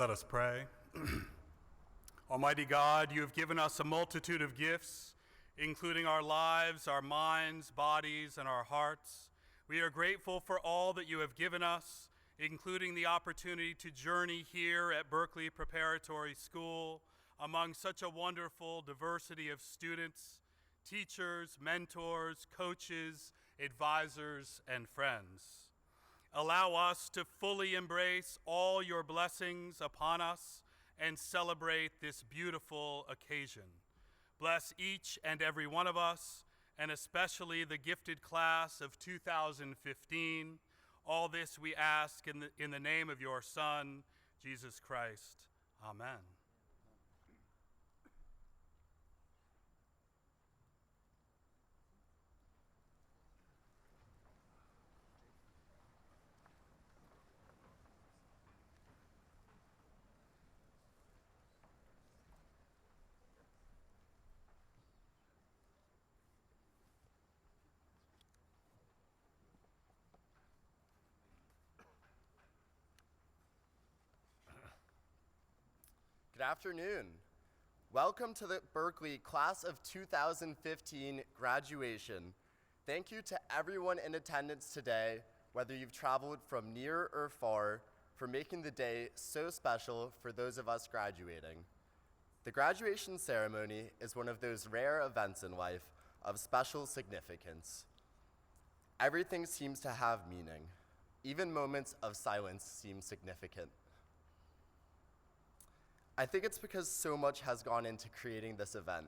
Let us pray. Almighty God, you have given us a multitude of gifts, including our lives, our minds, bodies, and our hearts. We are grateful for all that you have given us, including the opportunity to journey here at Berekely Preparatory School among such a wonderful diversity of students, teachers, mentors, coaches, advisors, and friends. Allow us to fully embrace all your blessings upon us and celebrate this beautiful occasion. Bless each and every one of us, and especially the gifted class of 2015. All this we ask in the name of your Son, Jesus Christ. Amen. Good afternoon. Welcome to the Berekely Class of 2015 graduation. Thank you to everyone in attendance today, whether you've traveled from near or far, for making the day so special for those of us graduating. The graduation ceremony is one of those rare events in life of special significance. Everything seems to have meaning. Even moments of silence seem significant. I think it's because so much has gone into creating this event.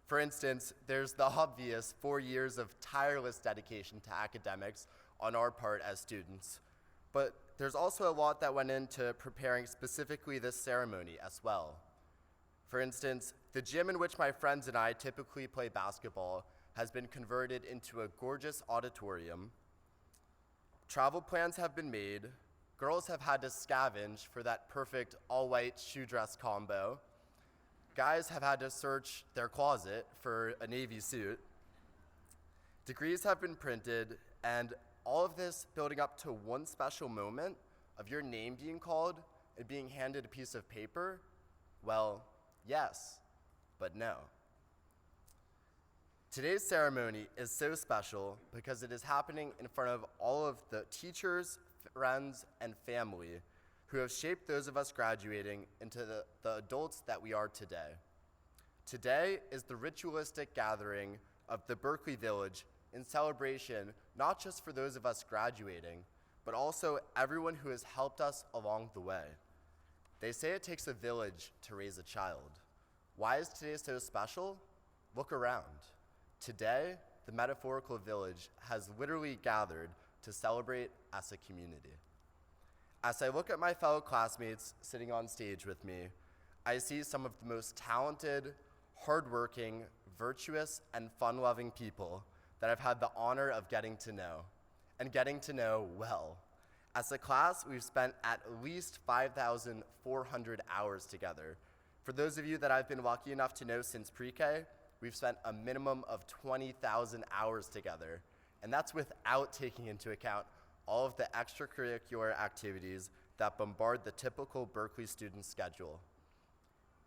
For instance, there's the obvious 4 years of tireless dedication to academics on our part as students, but there's also a lot that went into preparing specifically this ceremony as well. For instance, the gym in which my friends and I typically play basketball has been converted into a gorgeous auditorium. Travel plans have been made. Girls have had to scavenge for that perfect all-white shoe dress combo. Guys have had to search their closet for a navy suit. Degrees have been printed, and all of this building up to one special moment of your name being called and being handed a piece of paper. Well, yes, but no. Today's ceremony is so special because it is happening in front of all of the teachers, friends, and family who have shaped those of us graduating into the adults that we are today. Today is the ritualistic gathering of the Berekely Village in celebration not just for those of us graduating, but also everyone who has helped us along the way. They say it takes a village to raise a child. Why is today so special? Look around. Today, the metaphorical village has literally gathered to celebrate as a community. As I look at my fellow classmates sitting on stage with me, I see some of the most talented, hardworking, virtuous, and fun-loving people that I've had the honor of getting to know, and getting to know well. As a class, we've spent at least 5,400 hours together. For those of you that I've been lucky enough to know since pre-K, we've spent a minimum of 20,000 hours together. And that's without taking into account all of the extracurricular activities that bombard the typical Berekely student schedule.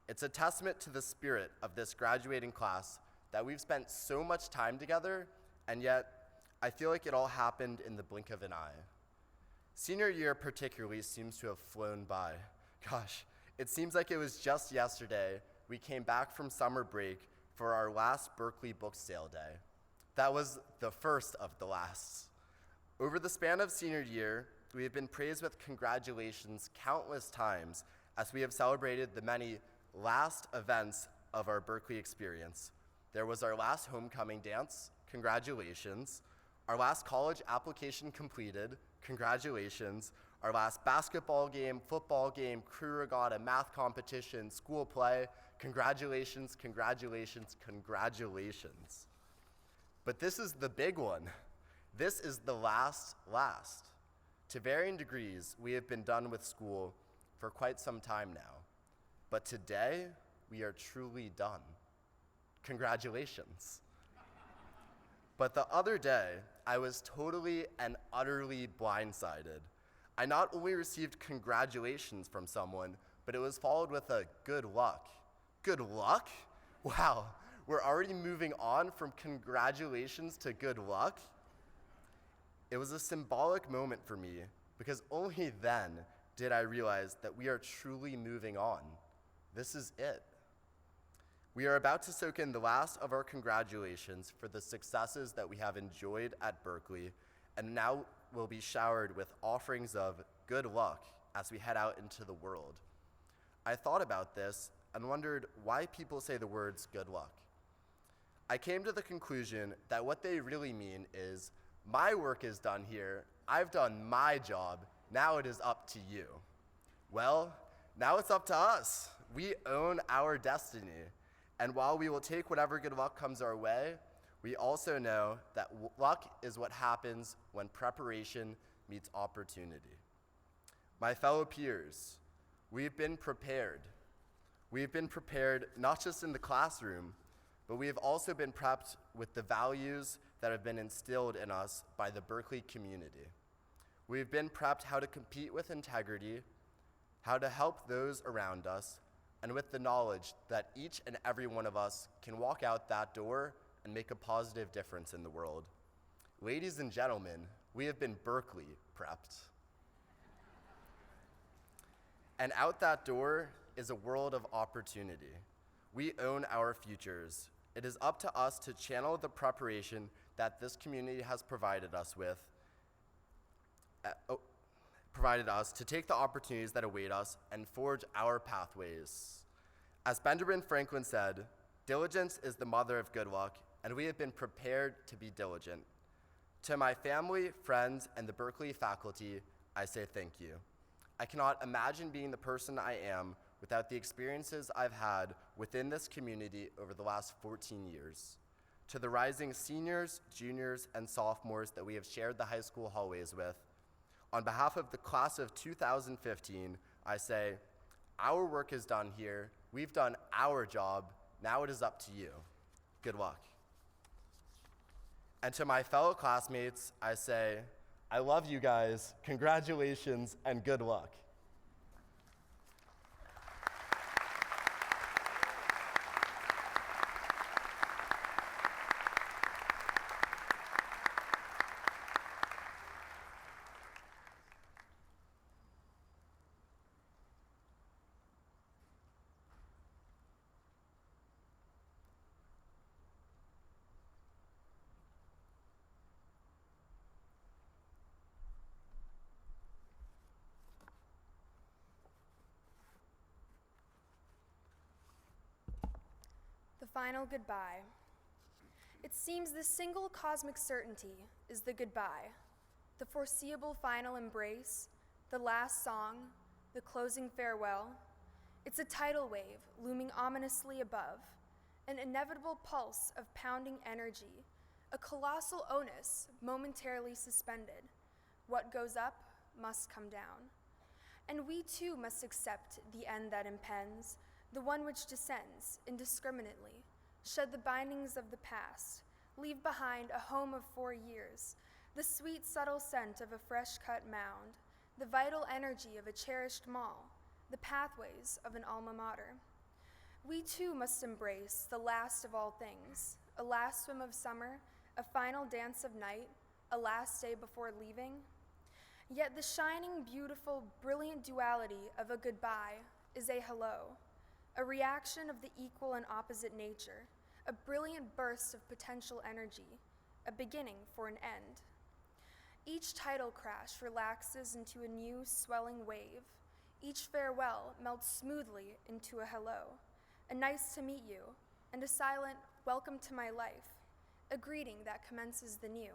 It's a testament to the spirit of this graduating class that we've spent so much time together, and yet I feel like it all happened in the blink of an eye. Senior year particularly seems to have flown by. Gosh, it seems like it was just yesterday we came back from summer break for our last Berekely book sale day. That was the first of the lasts. Over the span of senior year, we have been praised with congratulations countless times as we have celebrated the many last events of our Berekely experience. There was our last homecoming dance, congratulations. Our last college application completed, congratulations. Our last basketball game, football game, crew regatta, math competition, school play, congratulations, congratulations, congratulations. But this is the big one. This is the last. To varying degrees, we have been done with school for quite some time now. But today, we are truly done. Congratulations. But the other day, I was totally and utterly blindsided. I not only received congratulations from someone, but it was followed with a good luck. Good luck? Wow, we're already moving on from congratulations to good luck? It was a symbolic moment for me because only then did I realize that we are truly moving on. This is it. We are about to soak in the last of our congratulations for the successes that we have enjoyed at Berekely, and now will be showered with offerings of good luck as we head out into the world. I thought about this and wondered why people say the words good luck. I came to the conclusion that what they really mean is, my work is done here, I've done my job, now it is up to you. Well, now it's up to us. We own our destiny. And while we will take whatever good luck comes our way, we also know that luck is what happens when preparation meets opportunity. My fellow peers, we've been prepared. We've been prepared not just in the classroom, but we have also been prepped with the values that have been instilled in us by the Berekely community. We've been prepped how to compete with integrity, how to help those around us, and with the knowledge that each and every one of us can walk out that door and make a positive difference in the world. Ladies and gentlemen, we have been Berekely prepped. And out that door is a world of opportunity. We own our futures. It is up to us to channel the preparation that this community has provided us to take the opportunities that await us and forge our pathways. As Benjamin Franklin said, diligence is the mother of good luck, and we have been prepared to be diligent. To my family, friends, and the Berekely faculty, I say thank you. I cannot imagine being the person I am without the experiences I've had within this community over the last 14 years. To the rising seniors, juniors, and sophomores that we have shared the high school hallways with, on behalf of the class of 2015, I say, our work is done here, we've done our job, now it is up to you. Good luck. And to my fellow classmates, I say, I love you guys, congratulations, and good luck. The final goodbye. It seems the single cosmic certainty is the goodbye, the foreseeable final embrace, the last song, the closing farewell. It's a tidal wave looming ominously above, an inevitable pulse of pounding energy, a colossal onus momentarily suspended. What goes up must come down. And we too must accept the end that impends, the one which descends indiscriminately, shed the bindings of the past, leave behind a home of 4 years, the sweet subtle scent of a fresh-cut mound, the vital energy of a cherished mall, the pathways of an alma mater. We too must embrace the last of all things, a last swim of summer, a final dance of night, a last day before leaving. Yet the shining, beautiful, brilliant duality of a goodbye is a hello, a reaction of the equal and opposite nature, a brilliant burst of potential energy, a beginning for an end. Each tidal crash relaxes into a new swelling wave. Each farewell melts smoothly into a hello, a nice to meet you, and a silent welcome to my life, a greeting that commences the new.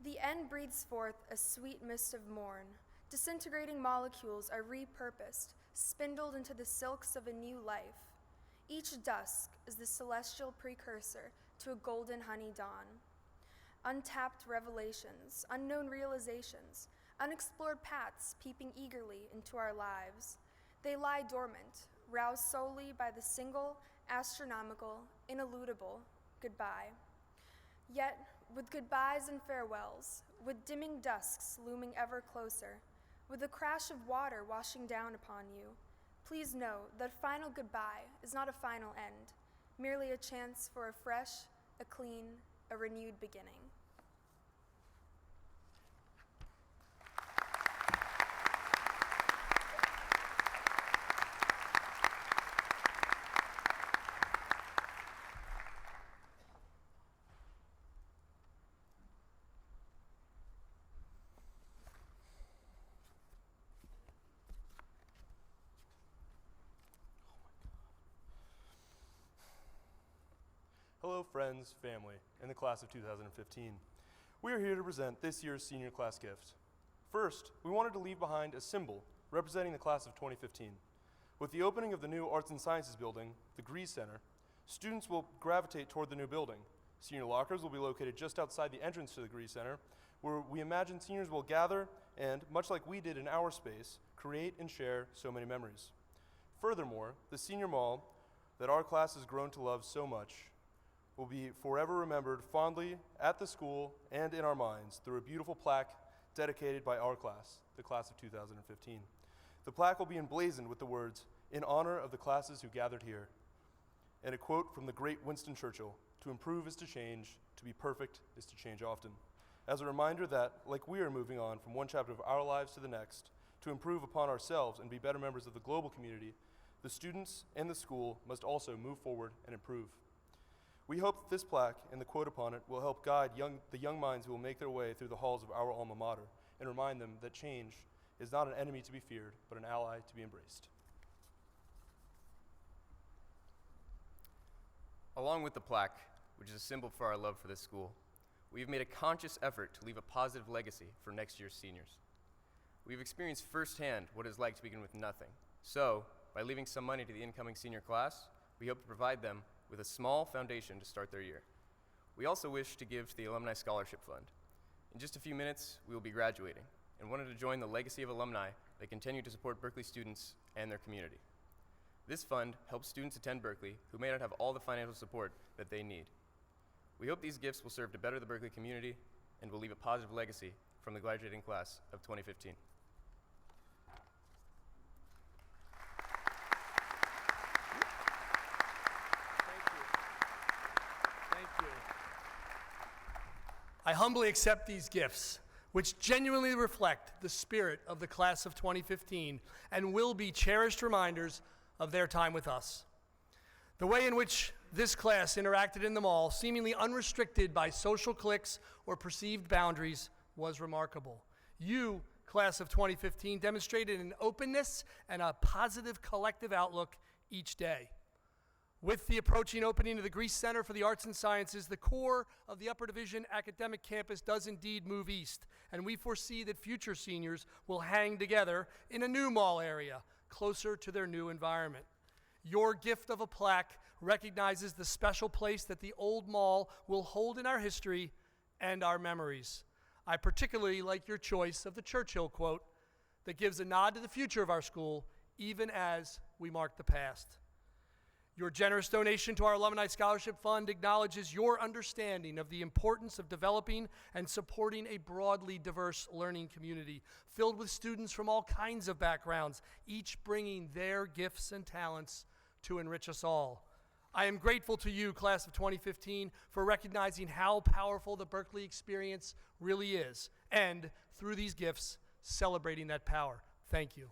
The end breathes forth a sweet mist of morn. Disintegrating molecules are repurposed, spindled into the silks of a new life. Each dusk is the celestial precursor to a golden honey dawn. Untapped revelations, unknown realizations, unexplored paths peeping eagerly into our lives. They lie dormant, roused solely by the single, astronomical, ineludible goodbye. Yet, with goodbyes and farewells, with dimming dusks looming ever closer, with a crash of water washing down upon you, please know that final goodbye is not a final end, merely a chance for a fresh, a clean, a renewed beginning. Hello friends, family, and the class of 2015. We are here to present this year's senior class gift. First, we wanted to leave behind a symbol representing the class of 2015. With the opening of the new Arts and Sciences building, the Grease Center, students will gravitate toward the new building. Senior lockers will be located just outside the entrance to the Grease Center, where we imagine seniors will gather and, much like we did in our space, create and share so many memories. Furthermore, the senior mall that our class has grown to love so much will be forever remembered fondly at the school and in our minds through a beautiful plaque dedicated by our class, the class of 2015. The plaque will be emblazoned with the words, "In honor of the classes who gathered here," and a quote from the great Winston Churchill, "To improve is to change, to be perfect is to change often." As a reminder that, like we are moving on from one chapter of our lives to the next, to improve upon ourselves and be better members of the global community, the students and the school must also move forward and improve. We hope that this plaque and the quote upon it will help guide the young minds who will make their way through the halls of our alma mater and remind them that change is not an enemy to be feared, but an ally to be embraced. Along with the plaque, which is a symbol for our love for this school, we've made a conscious effort to leave a positive legacy for next year's seniors. We've experienced firsthand what it's like to begin with nothing. So, by leaving some money to the incoming senior class, we hope to provide them with a small foundation to start their year. We also wish to give to the Alumni Scholarship Fund. In just a few minutes, we will be graduating and wanted to join the legacy of alumni that continue to support Berkeley students and their community. This fund helps students attend Berkeley who may not have all the financial support that they need. We hope these gifts will serve to better the Berkeley community and will leave a positive legacy from the graduating class of 2015. I humbly accept these gifts, which genuinely reflect the spirit of the class of 2015 and will be cherished reminders of their time with us. The way in which this class interacted in the mall, seemingly unrestricted by social cliques or perceived boundaries, was remarkable. You, class of 2015, demonstrated an openness and a positive collective outlook each day. With the approaching opening of the Grease Center for the Arts and Sciences, the core of the Upper Division academic campus does indeed move east, and we foresee that future seniors will hang together in a new mall area, closer to their new environment. Your gift of a plaque recognizes the special place that the old mall will hold in our history and our memories. I particularly like your choice of the Churchill quote that gives a nod to the future of our school, even as we mark the past. Your generous donation to our Alumni Scholarship Fund acknowledges your understanding of the importance of developing and supporting a broadly diverse learning community filled with students from all kinds of backgrounds, each bringing their gifts and talents to enrich us all. I am grateful to you, class of 2015, for recognizing how powerful the Berkeley experience really is, and through these gifts, celebrating that power. Thank you.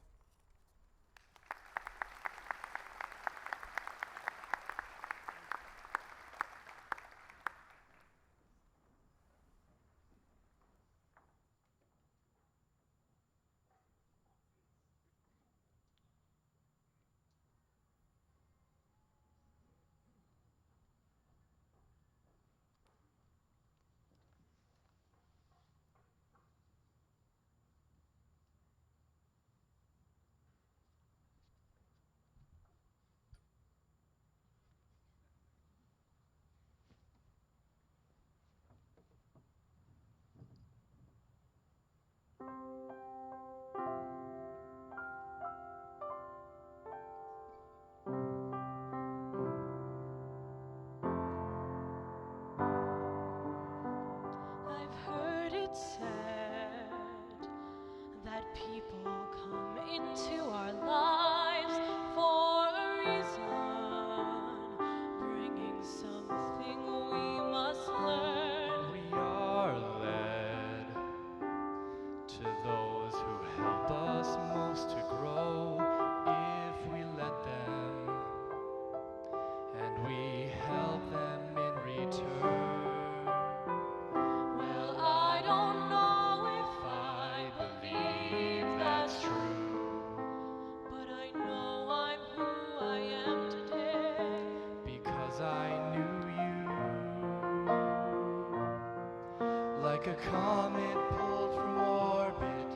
like a comet pulled from orbit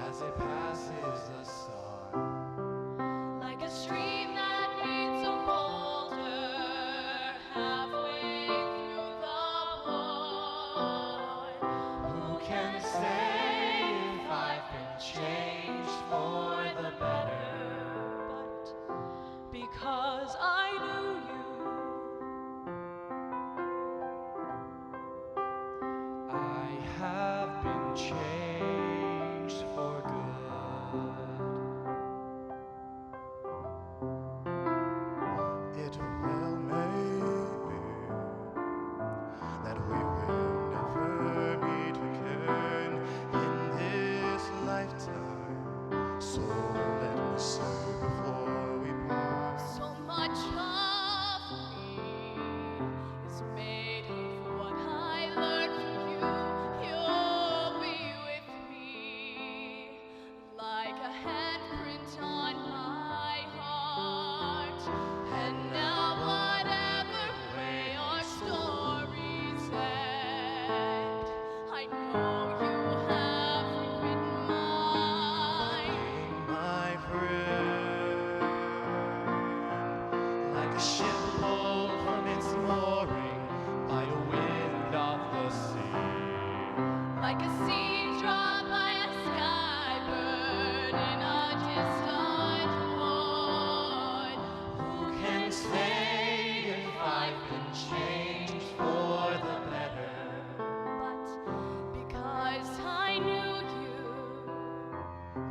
as it passes the sun. Like a stream that meets a boulder halfway through the wood. Who can say if I've been changed for the better? But because I knew you, I have been changed for good. It well may be that we will never meet again in this lifetime. So let me say before we part, so much of me is made of what I learned from you. You'll be with me like a handprint on my heart. And now whatever way our stories end, I know you have written mine. my friend, like a ship pulled from its mooring by a wind off the sea. Like a seed dropped by a skybird in a distant wood. Who can say if I've been changed for the better? But because I knew you,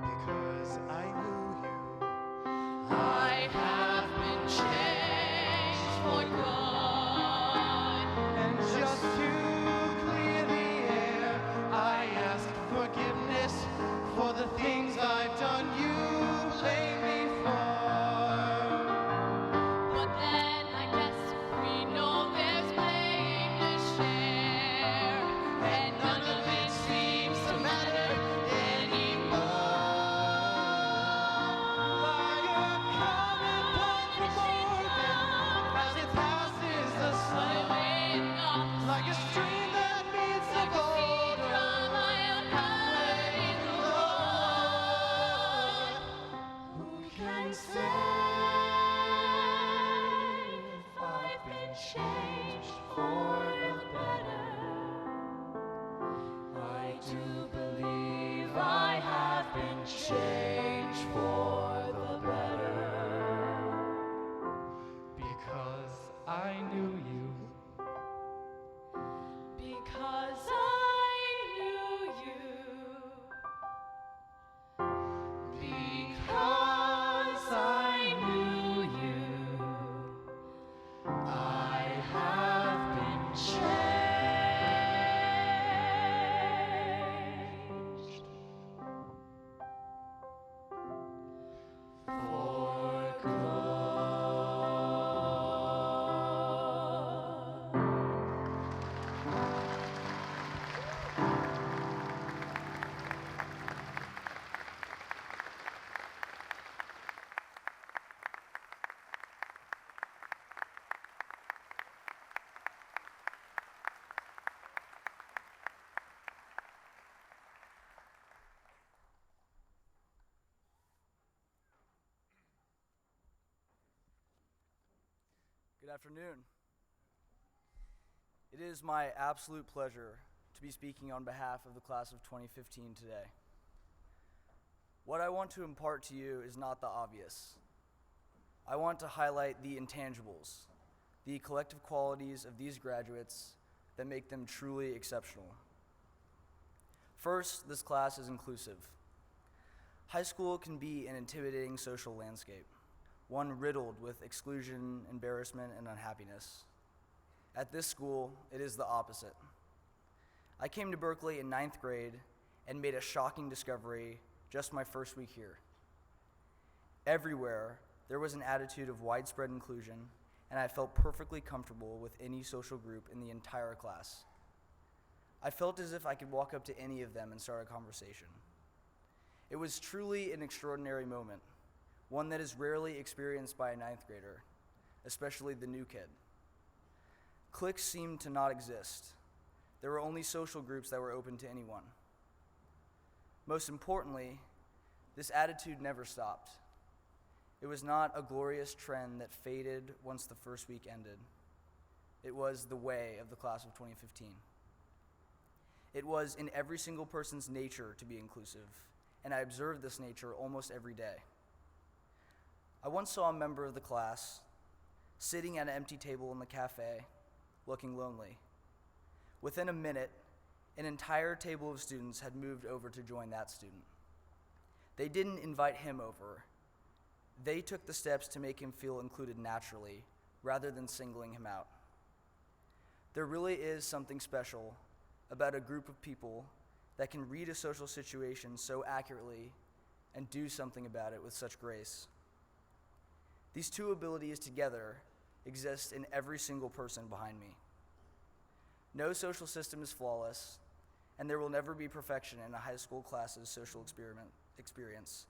Because I knew you, I have been changed for good. and just to clear the air, I ask forgiveness for the things I've done you blame me for. But then I guess we know there's blame to share, and none of it seems to matter anymore. Like a comet pulled from orbit as it passes the sun. Like a stream that meets a boulder halfway through the wood. Who can say if I've been changed for the better? I do believe I have been changed for the better. Because I knew you. Because I knew you. Because I knew you. I have been changed for good. Good afternoon. It is my absolute pleasure to be speaking on behalf of the class of 2015 today. What I want to impart to you is not the obvious. I want to highlight the intangibles, the collective qualities of these graduates that make them truly exceptional. First, this class is inclusive. High school can be an intimidating social landscape, one riddled with exclusion, embarrassment, and unhappiness. At this school, it is the opposite. I came to Berekely in 9th grade and made a shocking discovery just my first week here. Everywhere, there was an attitude of widespread inclusion, and I felt perfectly comfortable with any social group in the entire class. I felt as if I could walk up to any of them and start a conversation. It was truly an extraordinary moment, one that is rarely experienced by a 9th grader, especially the new kid. Cliques seemed to not exist. there were only social groups that were open to anyone. Most importantly, this attitude never stopped. It was not a glorious trend that faded once the first week ended. It was the way of the class of 2015. It was in every single person's nature to be inclusive, and I observed this nature almost every day. I once saw a member of the class sitting at an empty table in the cafe, looking lonely. Within a minute, an entire table of students had moved over to join that student. They didn't invite him over. They took the steps to make him feel included naturally, rather than singling him out. There really is something special about a group of people that can read a social situation so accurately and do something about it with such grace. These two abilities together exist in every single person behind me. No social system is flawless, and there will never be perfection in a high school class's social experience,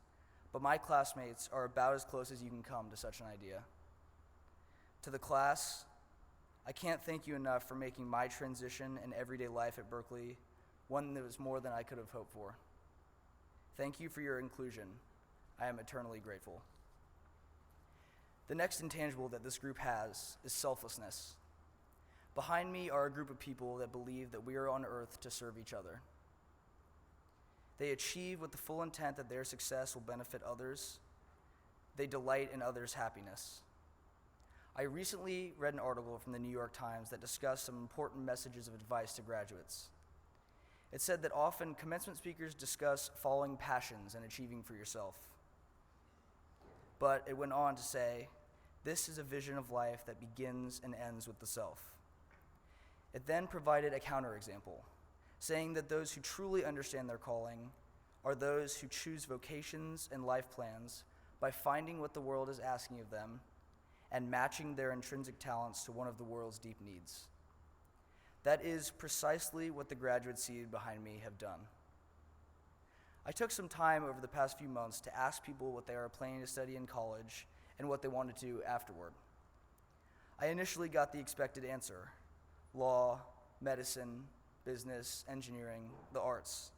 but my classmates are about as close as you can come to such an idea. To the class, I can't thank you enough for making my transition in everyday life at Berekely one that was more than I could have hoped for. Thank you for your inclusion. I am eternally grateful. The next intangible that this group has is selflessness. Behind me are a group of people that believe that we are on earth to serve each other. They achieve with the full intent that their success will benefit others. They delight in others' happiness. I recently read an article from the New York Times that discussed some important messages of advice to graduates. It said that often commencement speakers discuss following passions and achieving for yourself. But it went on to say, this is a vision of life that begins and ends with the self. It then provided a counterexample, saying that those who truly understand their calling are those who choose vocations and life plans by finding what the world is asking of them and matching their intrinsic talents to one of the world's deep needs. That is precisely what the graduates seated behind me have done. I took some time over the past few months to ask people what they are planning to study in college and what they want to do afterward. I initially got the expected answer: law, medicine, business, engineering, the arts.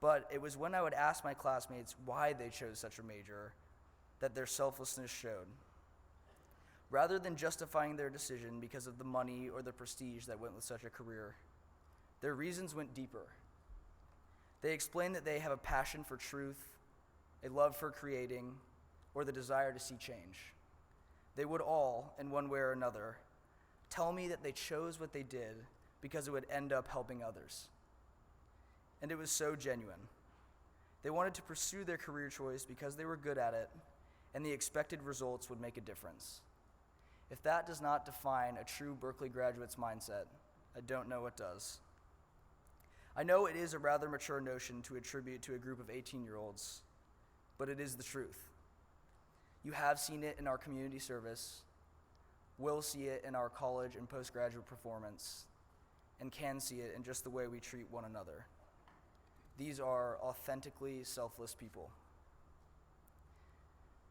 But it was when I would ask my classmates why they chose such a major that their selflessness showed. Rather than justifying their decision because of the money or the prestige that went with such a career, their reasons went deeper. They explained that they have a passion for truth, a love for creating, or the desire to see change. They would all, in one way or another, tell me that they chose what they did because it would end up helping others. And it was so genuine. They wanted to pursue their career choice because they were good at it, and the expected results would make a difference. If that does not define a true Berekely graduate's mindset, I don't know what does. I know it is a rather mature notion to attribute to a group of 18-year-olds, but it is the truth. You have seen it in our community service, will see it in our college and postgraduate performance, and can see it in just the way we treat one another. These are authentically selfless people.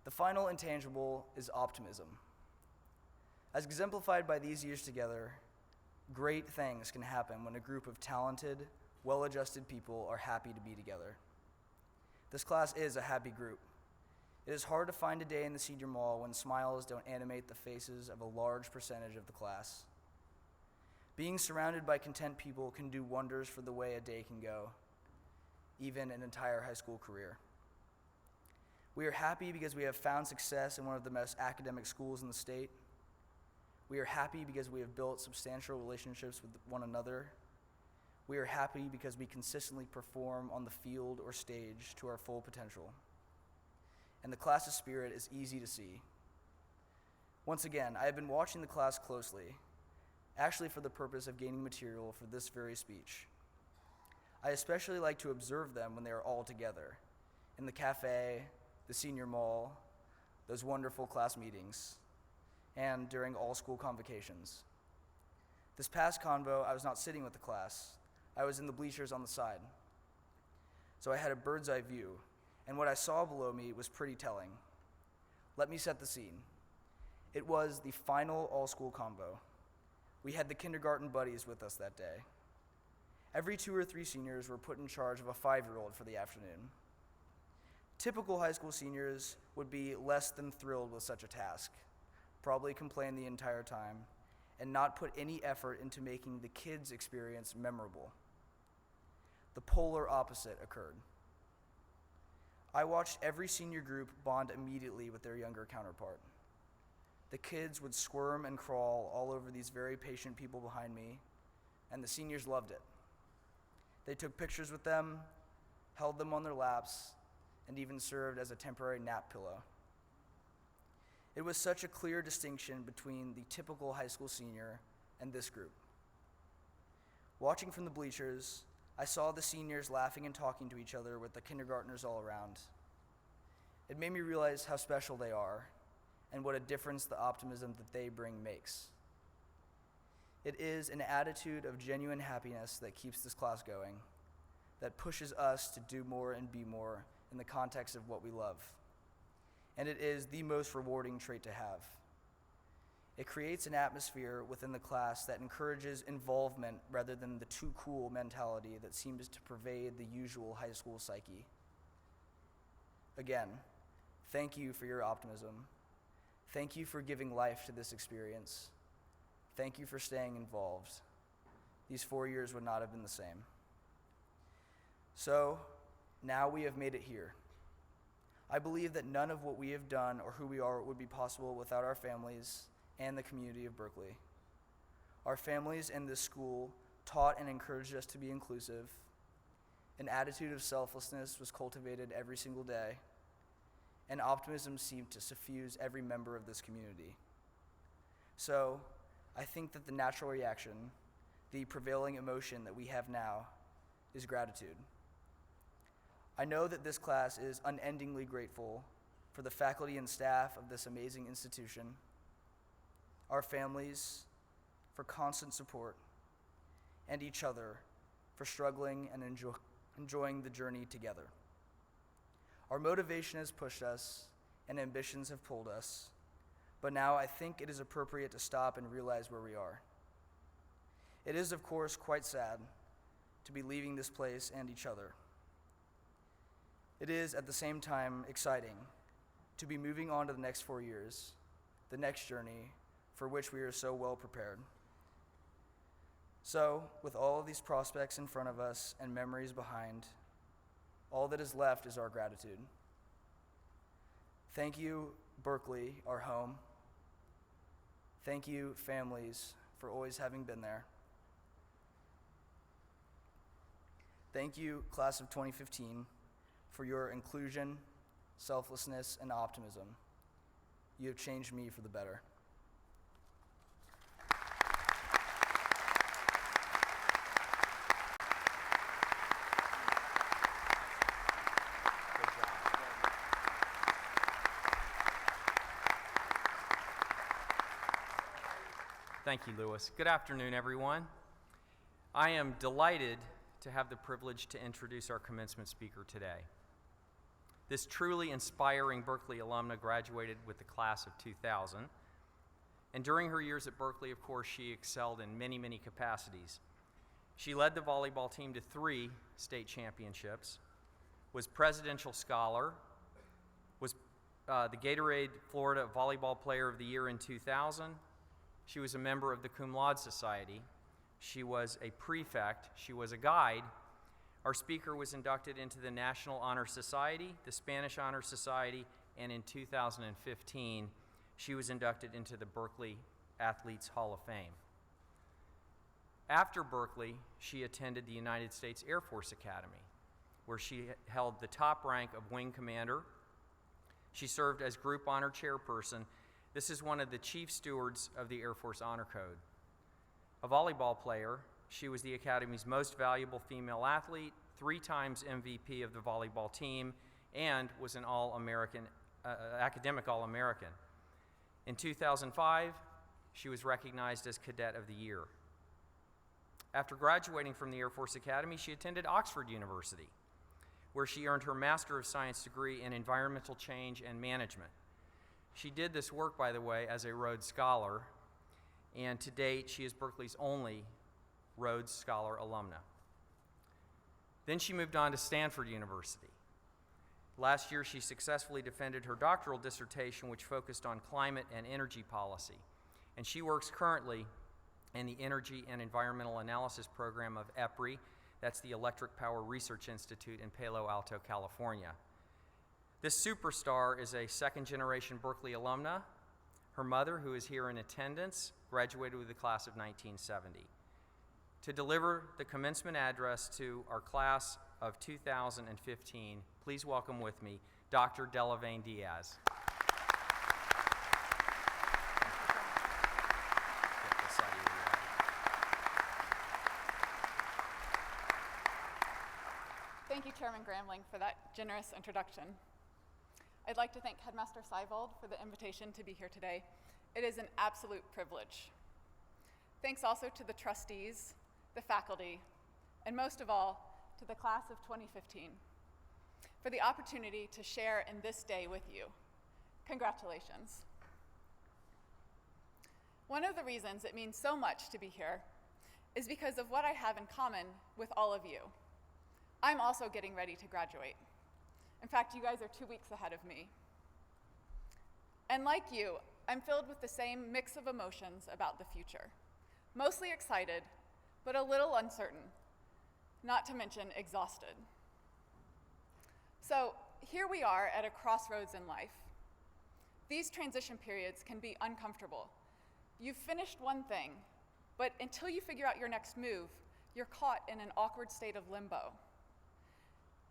The final intangible is optimism. As exemplified by these years together, great things can happen when a group of talented, well-adjusted people are happy to be together. This class is a happy group. It is hard to find a day in the senior mall when smiles don't animate the faces of a large percentage of the class. Being surrounded by content people can do wonders for the way a day can go, even an entire high school career. We are happy because we have found success in one of the most academic schools in the state. We are happy because we have built substantial relationships with one another. We are happy because we consistently perform on the field or stage to our full potential. And the class's spirit is easy to see. Once again, I have been watching the class closely, actually for the purpose of gaining material for this very speech. I especially like to observe them when they are all together, in the cafe, the senior mall, those wonderful class meetings, and during all school convocations. This past convo, I was not sitting with the class. I was in the bleachers on the side. So I had a bird's eye view, and what I saw below me was pretty telling. Let me set the scene. It was the final all-school convo. We had the kindergarten buddies with us that day. every 2 or 3 seniors were put in charge of a 5-year-old for the afternoon. Typical high school seniors would be less than thrilled with such a task, probably complain the entire time, and not put any effort into making the kids' experience memorable. The polar opposite occurred. I watched every senior group bond immediately with their younger counterpart. The kids would squirm and crawl all over these very patient people behind me, and the seniors loved it. They took pictures with them, held them on their laps, and even served as a temporary nap pillow. It was such a clear distinction between the typical high school senior and this group. Watching from the bleachers, I saw the seniors laughing and talking to each other with the kindergartners all around. It made me realize how special they are and what a difference the optimism that they bring makes. It is an attitude of genuine happiness that keeps this class going, that pushes us to do more and be more in the context of what we love. And it is the most rewarding trait to have. It creates an atmosphere within the class that encourages involvement rather than the too cool mentality that seems to pervade the usual high school psyche. Again, thank you for your optimism. Thank you for giving life to this experience. Thank you for staying involved. These 4 years would not have been the same. So, now we have made it here. I believe that none of what we have done or who we are would be possible without our families and the community of Berekely. Our families and this school taught and encouraged us to be inclusive. An attitude of selflessness was cultivated every single day, and optimism seemed to suffuse every member of this community. So, I think that the natural reaction, the prevailing emotion that we have now, is gratitude. I know that this class is unendingly grateful for the faculty and staff of this amazing institution, our families for constant support, and each other for struggling and enjoying the journey together. Our motivation has pushed us, and ambitions have pulled us, but now I think it is appropriate to stop and realize where we are. It is, of course, quite sad to be leaving this place and each other. It is, at the same time, exciting to be moving on to the next 4 years, the next journey for which we are so well prepared. So, with all of these prospects in front of us and memories behind, all that is left is our gratitude. Thank you, Berekely, our home. Thank you, families, for always having been there. Thank you, class of 2015, for your inclusion, selflessness, and optimism. You have changed me for the better. Thank you, Lewis. Good afternoon, everyone. I am delighted to have the privilege to introduce our commencement speaker today. This truly inspiring Berekely alumna graduated with the class of 2000. And during her years at Berekely, of course, she excelled in many, many capacities. She led the volleyball team to 3 state championships, was presidential scholar, was the Gatorade Florida Volleyball Player of the Year in 2000. She was a member of the Cum Laude Society. She was a prefect. She was a guide. Our speaker was inducted into the National Honor Society, the Spanish Honor Society, and in 2015, she was inducted into the Berekely Athletes Hall of Fame. After Berekely, she attended the United States Air Force Academy, where she held the top rank of wing commander. She served as group honor chairperson. This is one of the chief stewards of the Air Force Honor Code. A volleyball player, she was the Academy's most valuable female athlete, 3 times MVP of the volleyball team, and was an All-American, academic All-American. In 2005, she was recognized as Cadet of the Year. After graduating from the Air Force Academy, she attended Oxford University, where she earned her Master of Science degree in Environmental Change and Management. She did this work, by the way, as a Rhodes Scholar, and to date, she is Berekely's only Rhodes Scholar alumna. Then she moved on to Stanford University. Last year, she successfully defended her doctoral dissertation, which focused on climate and energy policy. And she works currently in the Energy and Environmental Analysis program of EPRI, that's the Electric Power Research Institute in Palo Alto, California. This superstar is a second-generation Berkeley alumna. Her mother, who is here in attendance, graduated with the class of 1970. To deliver the commencement address to our class of 2015, please welcome with me Dr. Delavane Diaz. Thank you, Chairman Gramling, for that generous introduction. I'd like to thank Headmaster Seibold for the invitation to be here today. It is an absolute privilege. Thanks also to the trustees, the faculty, and most of all, to the class of 2015 for the opportunity to share in this day with you. Congratulations. One of the reasons it means so much to be here is because of what I have in common with all of you. I'm also getting ready to graduate. In fact, you guys are 2 weeks ahead of me. And like you, I'm filled with the same mix of emotions about the future. Mostly excited, but a little uncertain, not to mention exhausted. So here we are at a crossroads in life. These transition periods can be uncomfortable. You've finished one thing, but until you figure out your next move, you're caught in an awkward state of limbo.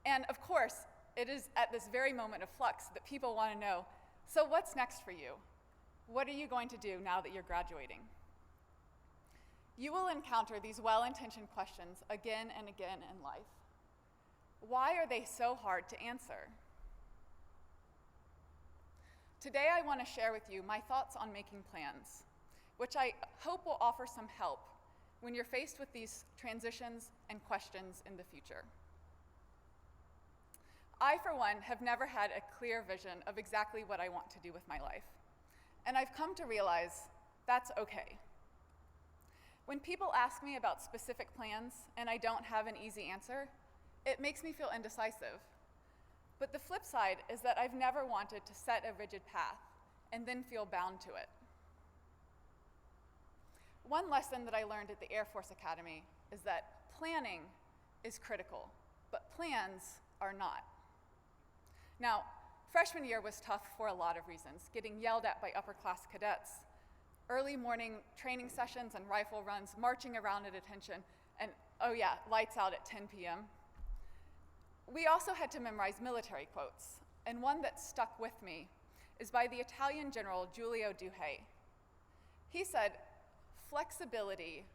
And of course, it is at this very moment of flux that people want to know, so what's next for you? What are you going to do now that you're graduating? You will encounter these well-intentioned questions again and again in life. Why are they so hard to answer? Today I want to share with you my thoughts on making plans, which I hope will offer some help when you're faced with these transitions and questions in the future. I, for one, have never had a clear vision of exactly what I want to do with my life. And I've come to realize that's okay. When people ask me about specific plans and I don't have an easy answer, it makes me feel indecisive. But the flip side is that I've never wanted to set a rigid path and then feel bound to it. One lesson that I learned at the Air Force Academy is that planning is critical, but plans are not. Now, freshman year was tough for a lot of reasons, getting yelled at by upper-class cadets, early morning training sessions and rifle runs, marching around at attention, and oh yeah, lights out at 10 p.m. We also had to memorize military quotes, and one that stuck with me is by the Italian General Giulio Douhet. He said, "Flexibility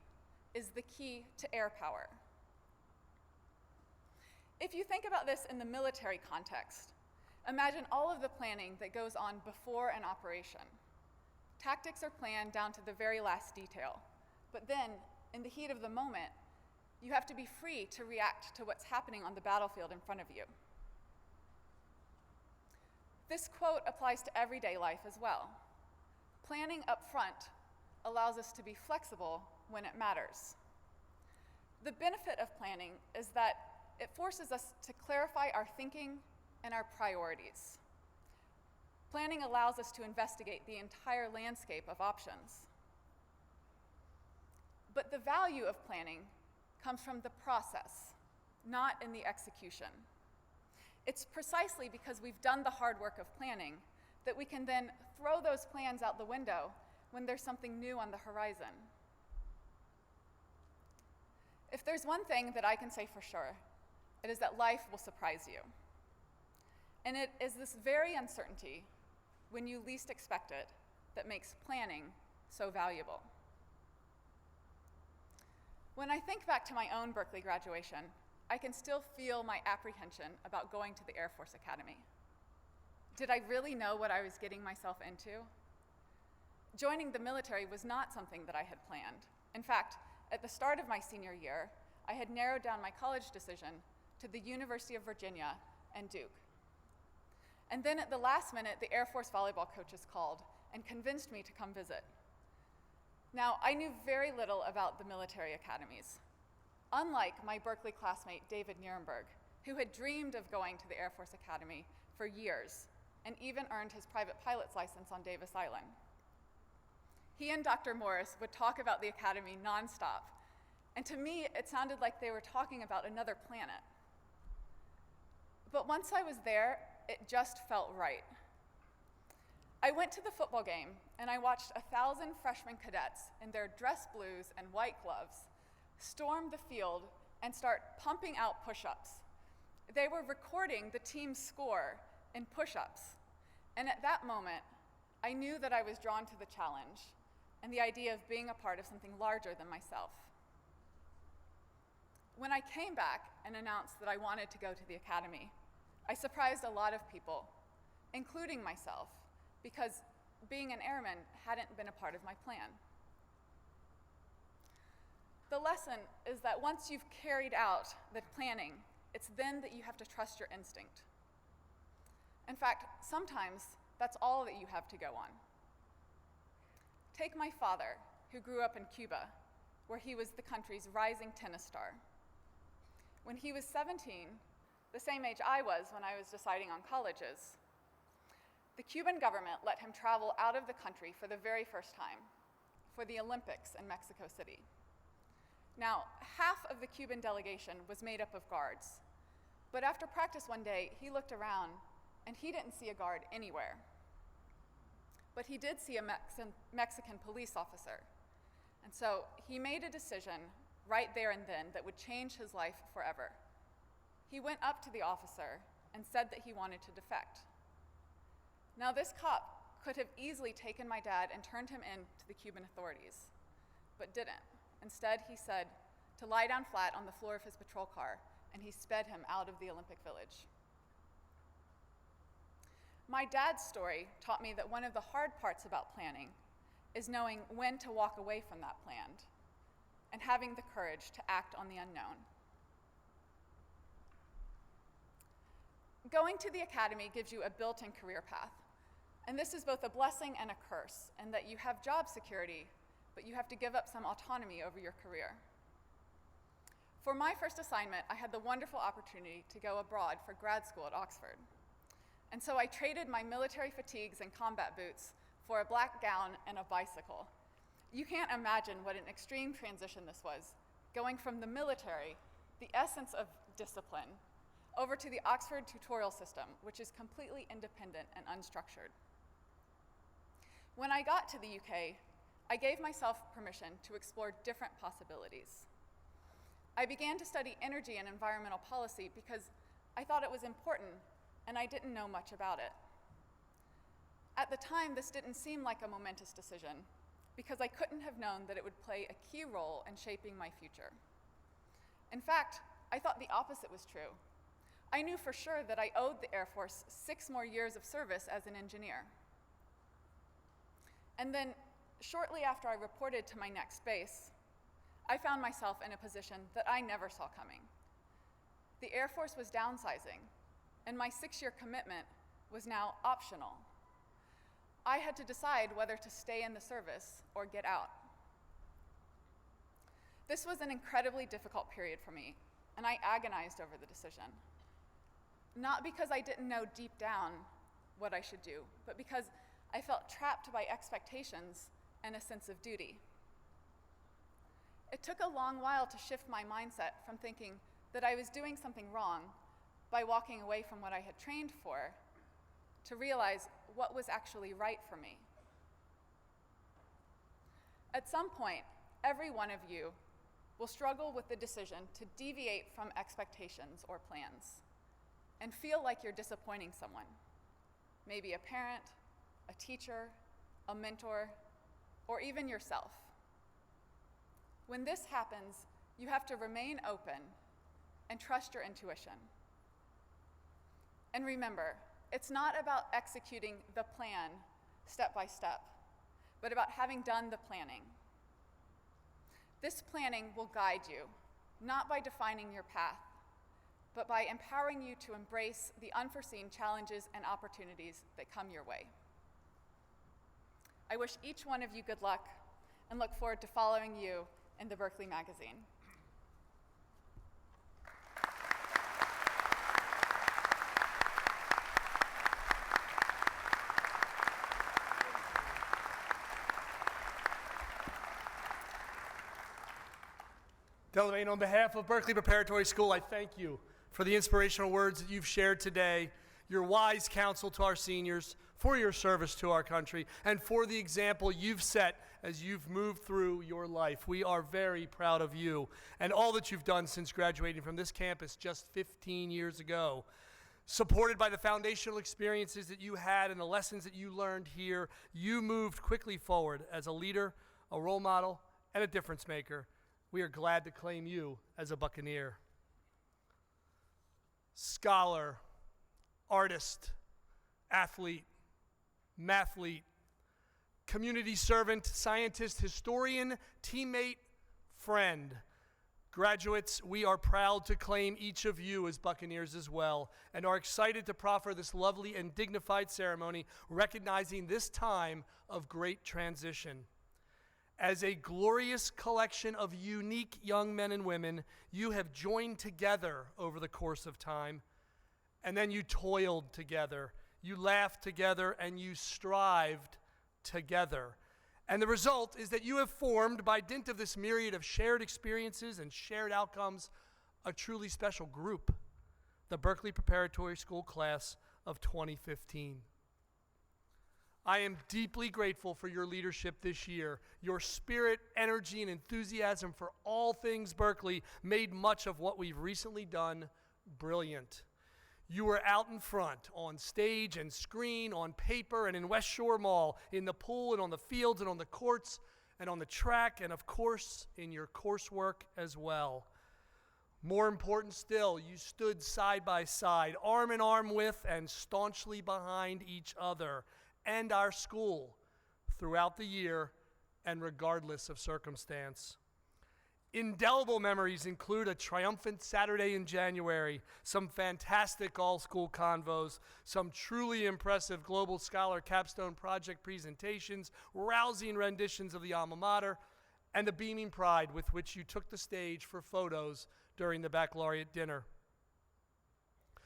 is the key to air power." If you think about this in the military context, imagine all of the planning that goes on before an operation. Tactics are planned down to the very last detail, but then, in the heat of the moment, you have to be free to react to what's happening on the battlefield in front of you. This quote applies to everyday life as well. Planning up front allows us to be flexible when it matters. The benefit of planning is that it forces us to clarify our thinking and our priorities. Planning allows us to investigate the entire landscape of options. But the value of planning comes from the process, not in the execution. It's precisely because we've done the hard work of planning that we can then throw those plans out the window when there's something new on the horizon. If there's one thing that I can say for sure, it is that life will surprise you. And it is this very uncertainty, when you least expect it, that makes planning so valuable. When I think back to my own Berekely graduation, I can still feel my apprehension about going to the Air Force Academy. Did I really know what I was getting myself into? Joining the military was not something that I had planned. In fact, at the start of my senior year, I had narrowed down my college decision to the University of Virginia and Duke. And then at the last minute, the Air Force volleyball coaches called and convinced me to come visit. Now, I knew very little about the military academies, unlike my Berekely classmate, David Nierenberg, who had dreamed of going to the Air Force Academy for years and even earned his private pilot's license on Davis Island. He and Dr. Morris would talk about the academy nonstop, and to me, it sounded like they were talking about another planet. But once I was there, it just felt right. I went to the football game, and I watched 1,000 freshman cadets in their dress blues and white gloves storm the field and start pumping out push-ups. They were recording the team's score in push-ups, and at that moment, I knew that I was drawn to the challenge and the idea of being a part of something larger than myself. When I came back and announced that I wanted to go to the academy, I surprised a lot of people, including myself, because being an airman hadn't been a part of my plan. The lesson is that once you've carried out the planning, it's then that you have to trust your instinct. In fact, sometimes that's all that you have to go on. Take my father, who grew up in Cuba, where he was the country's rising tennis star. When he was 17, the same age I was when I was deciding on colleges, the Cuban government let him travel out of the country for the very first time, for the Olympics in Mexico City. Now, half of the Cuban delegation was made up of guards, but after practice one day, he looked around and he didn't see a guard anywhere. But he did see a Mexican police officer. And so he made a decision right there and then that would change his life forever. He went up to the officer and said that he wanted to defect. Now, this cop could have easily taken my dad and turned him in to the Cuban authorities, but didn't. Instead, he said to lie down flat on the floor of his patrol car, and he sped him out of the Olympic Village. My dad's story taught me that one of the hard parts about planning is knowing when to walk away from that plan and having the courage to act on the unknown. Going to the academy gives you a built-in career path, and this is both a blessing and a curse, in that you have job security, but you have to give up some autonomy over your career. For my first assignment, I had the wonderful opportunity to go abroad for grad school at Oxford. And so I traded my military fatigues and combat boots for a black gown and a bicycle. You can't imagine what an extreme transition this was, going from the military, the essence of discipline, over to the Oxford tutorial system, which is completely independent and unstructured. When I got to the UK, I gave myself permission to explore different possibilities. I began to study energy and environmental policy because I thought it was important, and I didn't know much about it. At the time, this didn't seem like a momentous decision because I couldn't have known that it would play a key role in shaping my future. In fact, I thought the opposite was true. I knew for sure that I owed the Air Force 6 more years of service as an engineer. And then, shortly after I reported to my next base, I found myself in a position that I never saw coming. The Air Force was downsizing, and my 6-year commitment was now optional. I had to decide whether to stay in the service or get out. This was an incredibly difficult period for me, and I agonized over the decision. Not because I didn't know deep down what I should do, but because I felt trapped by expectations and a sense of duty. It took a long while to shift my mindset from thinking that I was doing something wrong by walking away from what I had trained for, to realize what was actually right for me. At some point, every one of you will struggle with the decision to deviate from expectations or plans and feel like you're disappointing someone, maybe a parent, a teacher, a mentor, or even yourself. When this happens, you have to remain open and trust your intuition. And remember, it's not about executing the plan step by step, but about having done the planning. This planning will guide you, not by defining your path, but by empowering you to embrace the unforeseen challenges and opportunities that come your way. I wish each one of you good luck and look forward to following you in the Berekely magazine. Delamain, on behalf of Berekely Preparatory School, I thank you for the inspirational words that you've shared today, your wise counsel to our seniors, for your service to our country, and for the example you've set as you've moved through your life. We are very proud of you and all that you've done since graduating from this campus just 15 years ago. Supported by the foundational experiences that you had and the lessons that you learned here, you moved quickly forward as a leader, a role model, and a difference maker. We are glad to claim you as a Buccaneer. Scholar, artist, athlete, mathlete, community servant, scientist, historian, teammate, friend. Graduates, we are proud to claim each of you as Buccaneers as well, and are excited to proffer this lovely and dignified ceremony, recognizing this time of great transition. As a glorious collection of unique young men and women, you have joined together over the course of time, and then you toiled together, you laughed together, and you strived together. And the result is that you have formed, by dint of this myriad of shared experiences and shared outcomes, a truly special group, the Berekely Preparatory School Class of 2015. I am deeply grateful for your leadership this year. Your spirit, energy, and enthusiasm for all things Berekely made much of what we've recently done brilliant. You were out in front, on stage and screen, on paper and in West Shore Mall, in the pool and on the fields and on the courts and on the track, and of course in your coursework as well. More important still, you stood side by side, arm in arm with and staunchly behind each other and our school throughout the year and regardless of circumstance. Indelible memories include a triumphant Saturday in January, some fantastic all-school convos, some truly impressive Global Scholar Capstone Project presentations, rousing renditions of the alma mater, and the beaming pride with which you took the stage for photos during the baccalaureate dinner.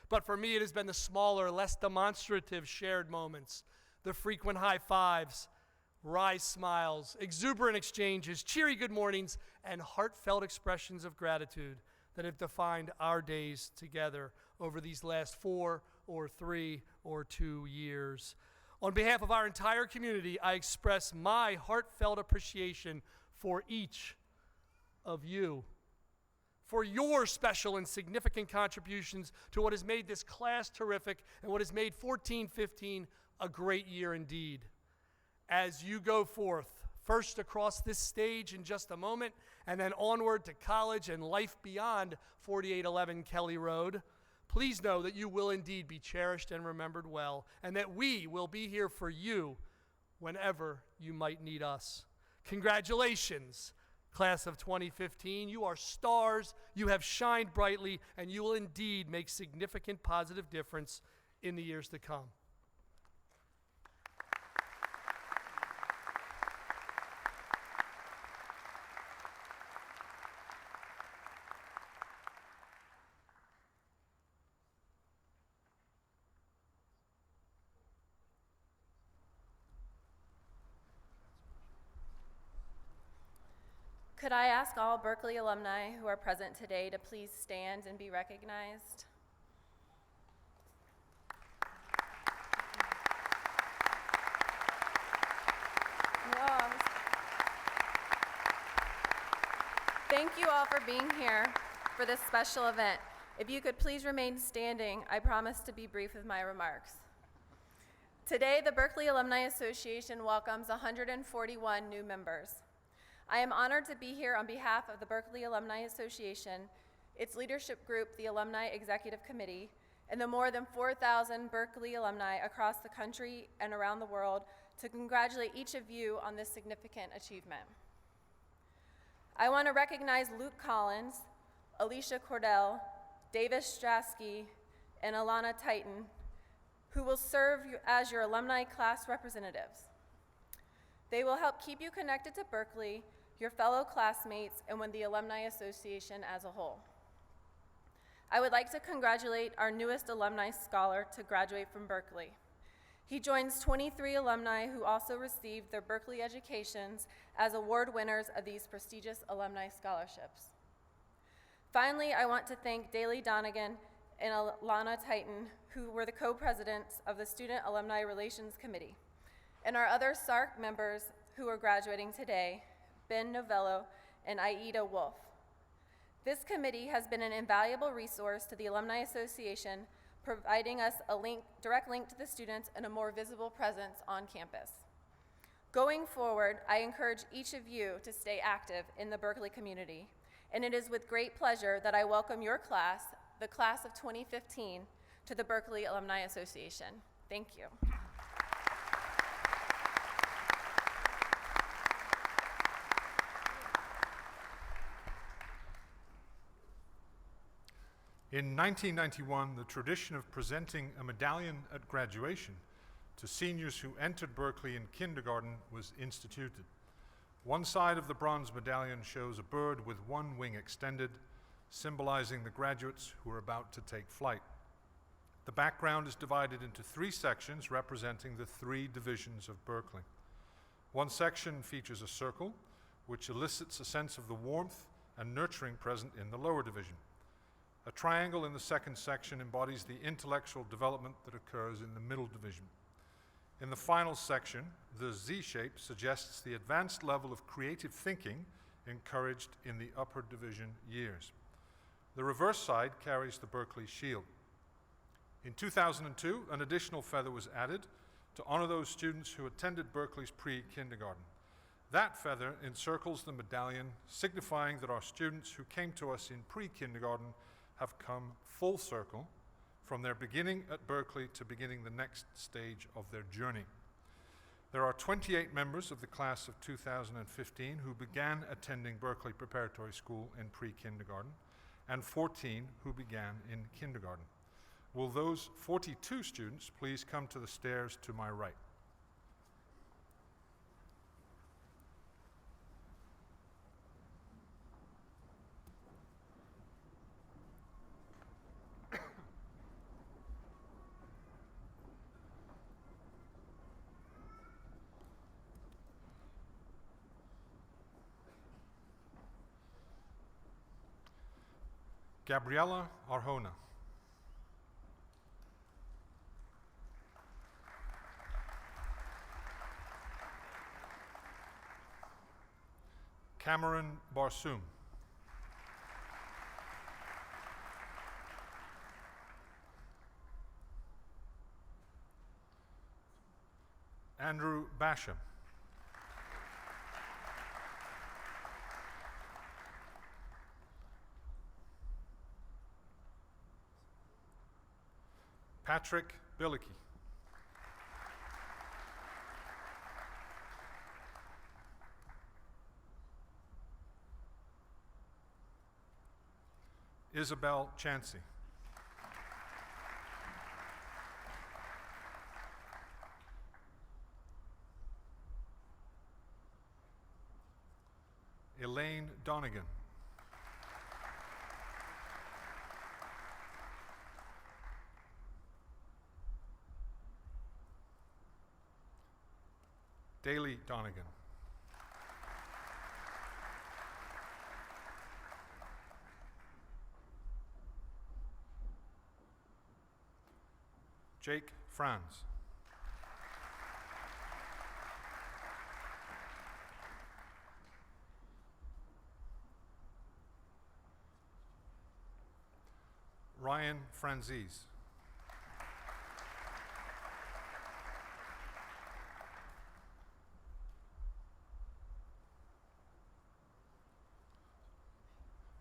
But for me, it has been the smaller, less demonstrative shared moments, the frequent high fives, wry smiles, exuberant exchanges, cheery good mornings, and heartfelt expressions of gratitude that have defined our days together over these last 4 or 3 or 2 years. On behalf of our entire community, I express my heartfelt appreciation for each of you, for your special and significant contributions to what has made this class terrific and what has made 14-15 a great year indeed. As you go forth, first across this stage in just a moment, and then onward to college and life beyond 4811 Kelly Road, please know that you will indeed be cherished and remembered well, and that we will be here for you whenever you might need us. Congratulations, class of 2015. You are stars, you have shined brightly, and you will indeed make significant positive difference in the years to come. Could I ask all Berekely alumni who are present today to please stand and be recognized? Thank you all for being here for this special event. If you could please remain standing, I promise to be brief with my remarks. Today, the Berekely Alumni Association welcomes 141 new members. I am honored to be here on behalf of the Berekely Alumni Association, its leadership group, the Alumni Executive Committee, and the more than 4,000 Berekely alumni across the country and around the world to congratulate each of you on this significant achievement. I want to recognize Luke Collins, Alicia Cordell, Davis Strasky, and Alana Titan, who will serve as your alumni class representatives. They will help keep you connected to Berekely, your fellow classmates, and with the Alumni Association as a whole. I would like to congratulate our newest alumni scholar to graduate from Berekely. He joins 23 alumni who also received their Berekely educations as award winners of these prestigious alumni scholarships. Finally, I want to thank Daley Donegan and Alana Titan, who were the co-presidents of the Student Alumni Relations Committee, and our other SARC members who are graduating today, Ben Novello and Aida Wolf. This committee has been an invaluable resource to the Alumni Association, providing us a direct link to the students and a more visible presence on campus. Going forward, I encourage each of you to stay active in the Berekely community, and it is with great pleasure that I welcome your class, the class of 2015, to the Berekely Alumni Association. Thank you. In 1991, the tradition of presenting a medallion at graduation to seniors who entered Berekely in kindergarten was instituted. One side of the bronze medallion shows a bird with one wing extended, symbolizing the graduates who are about to take flight. The background is divided into 3 sections representing the 3 divisions of Berekely. One section features a circle, which elicits a sense of the warmth and nurturing present in the lower division. A triangle in the second section embodies the intellectual development that occurs in the middle division. In the final section, the Z shape suggests the advanced level of creative thinking encouraged in the upper division years. The reverse side carries the Berekely shield. In 2002, an additional feather was added to honor those students who attended Berekely's pre-kindergarten. That feather encircles the medallion, signifying that our students who came to us in pre-kindergarten have come full circle from their beginning at Berekely to beginning the next stage of their journey. There are 28 members of the class of 2015 who began attending Berekely Preparatory School in pre-kindergarten, and 14 who began in kindergarten. Will those 42 students please come to the stairs to my right? Gabriela Arjona. Cameron Barsoum. Andrew Basham. Patrick Berekely. Isabel Chansey. Elaine Donegan. Daley Donegan. Jake Franz. Ryan Franzese.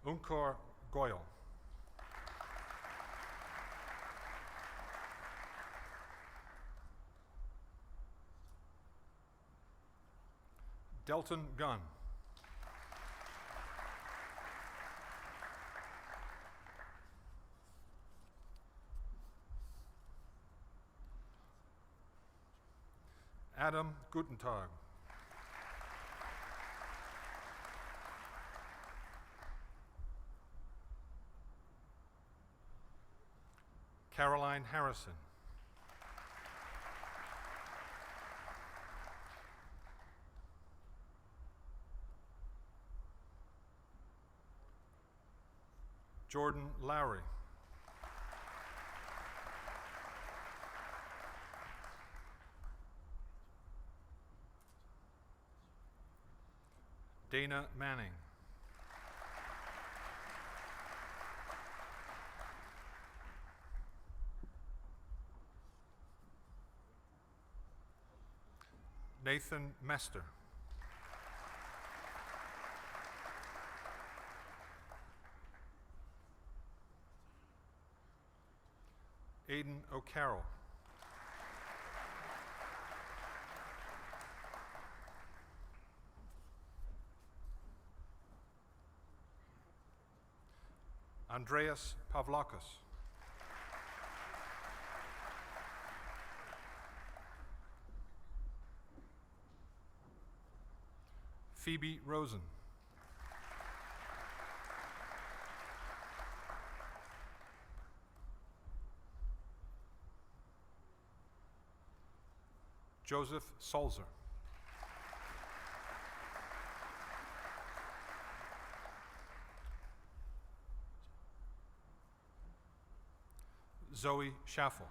Unkor Goyal. Delton Gunn. Adam Gutentag. Caroline Harrison. Jordan Lowry. Dana Manning. Nathan Mester. Aiden O'Carroll. Andreas Pavlakis. Phoebe Rosen. Joseph Salzer. Zoe Schaffel.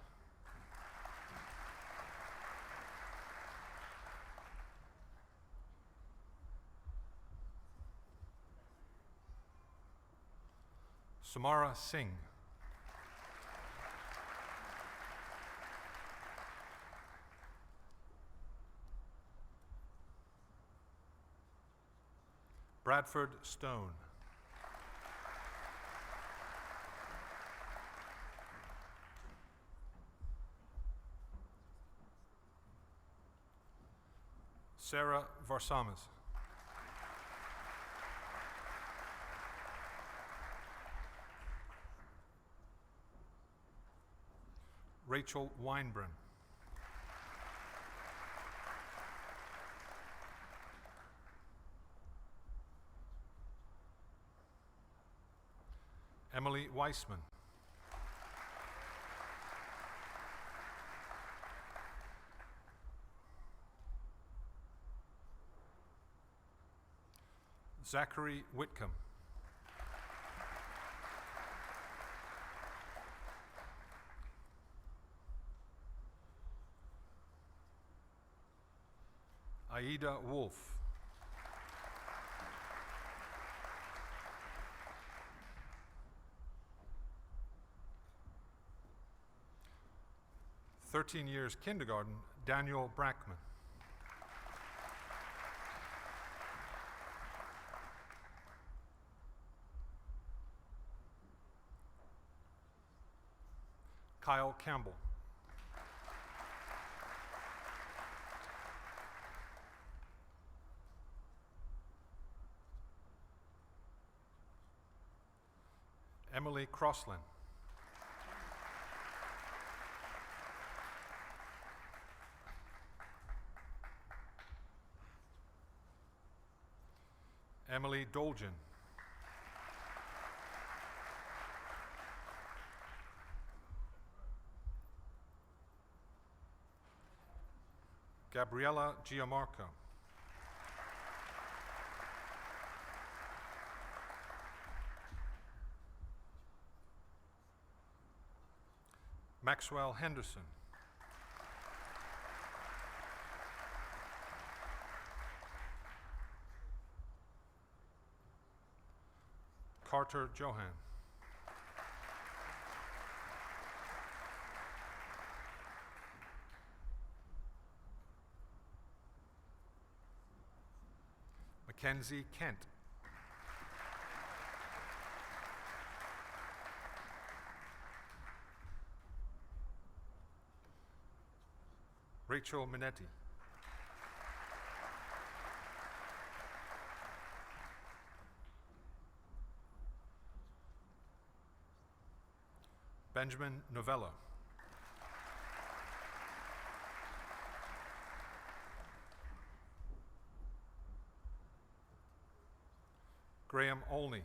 Samara Singh. Bradford Stone. Sarah Varsamas. Rachel Weinbren. Emily Weissman. Zachary Whitcomb. Aida Wolf. "13 years kindergarten, Daniel Brackman. Kyle Campbell. Emily Crossland. Emily Dolgen. Gabriella Giamarco. Maxwell Henderson. Carter Johan. Mackenzie Kent. Rachel Minetti. Benjamin Novello. Graham Olney.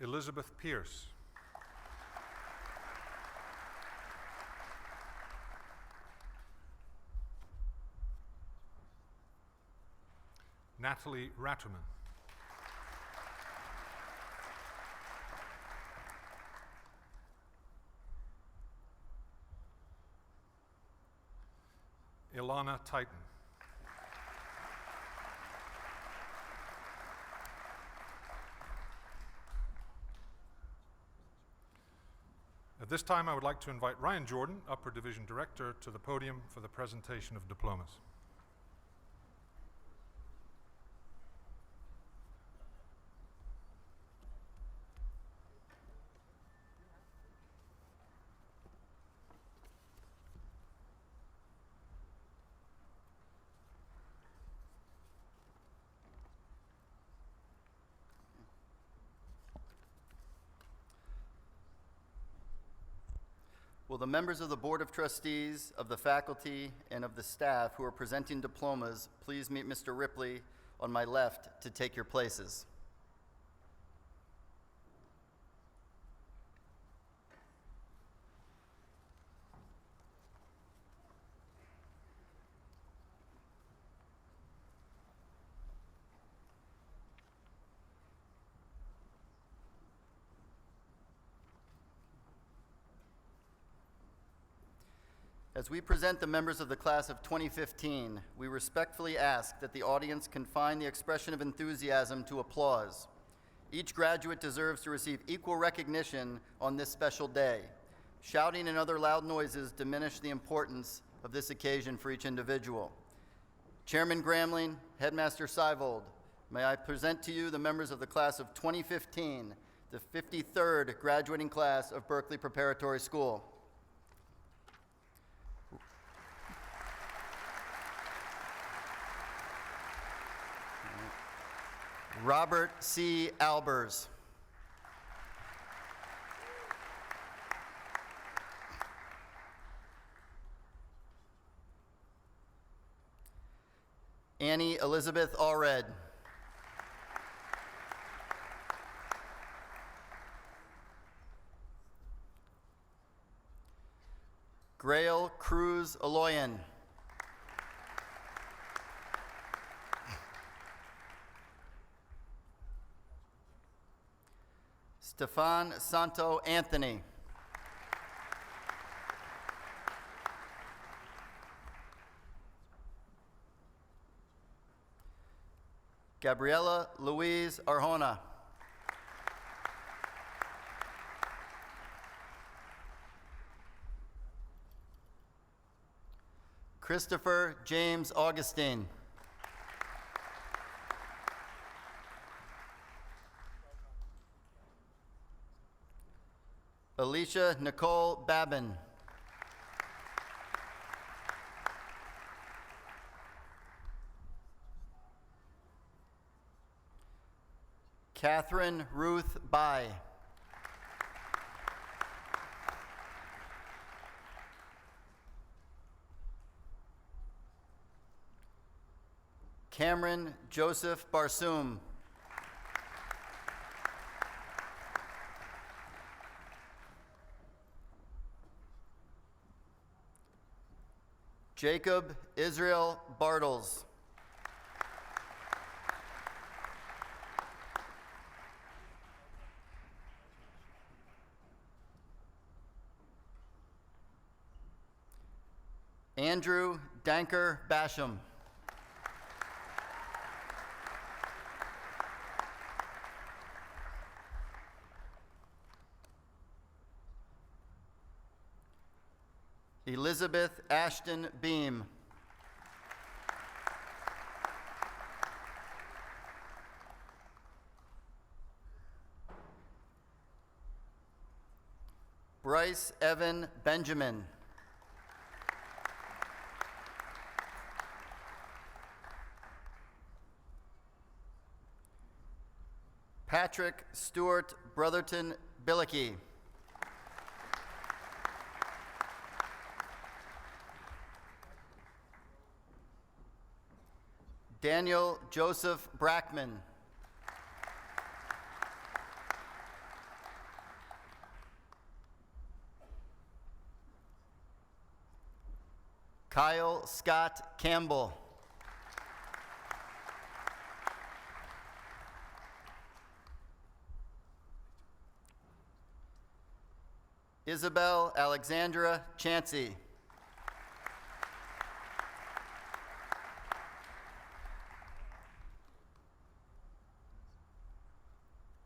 Elizabeth Pierce. Natalie Ratterman. Ilana Titan. At this time, I would like to invite Ryan Jordan, Upper Division Director, to the podium for the presentation of diplomas. Will the members of the Board of Trustees, of the faculty, and of the staff who are presenting diplomas please meet Mr. Ripley on my left to take your places? As we present the members of the class of 2015, we respectfully ask that the audience confine the expression of enthusiasm to applause. Each graduate deserves to receive equal recognition on this special day. Shouting and other loud noises diminish the importance of this occasion for each individual. Chairman Gramling, Headmaster Seivold, may I present to you the members of the class of 2015, the 53rd graduating class of Berekely Preparatory School. Robert C. Albers. Annie Elizabeth Allred. Grail Cruz Aloyan. Stefan Santo Anthony. Gabriela Louise Arjona. Christopher James Augustine. Alicia Nicole Babin. Catherine Ruth Bai. Cameron Joseph Barsoom. Jacob Israel Bartles. Andrew Danker Basham. Elizabeth Ashton Beam. Bryce Evan Benjamin. Patrick Stewart Brotherton Billicky. Daniel Joseph Brackman. Kyle Scott Campbell. Isabel Alexandra Chansey.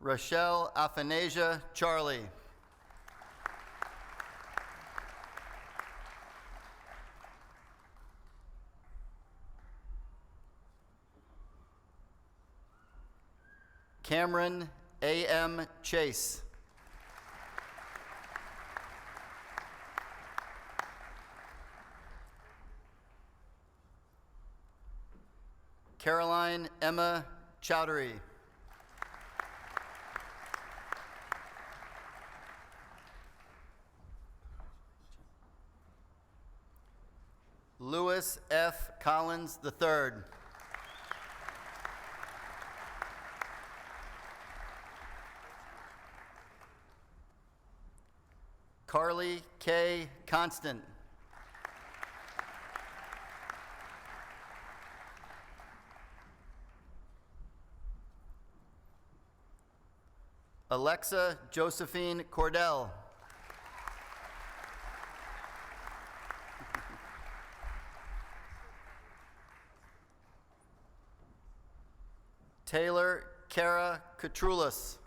Rochelle Athanasia Charlie. Cameron A.M. Chase. Caroline Emma Chowdhury. Lewis F. Collins III. Carly K. Constant. Alexa Josephine Cordell. Taylor Kara Katroulis.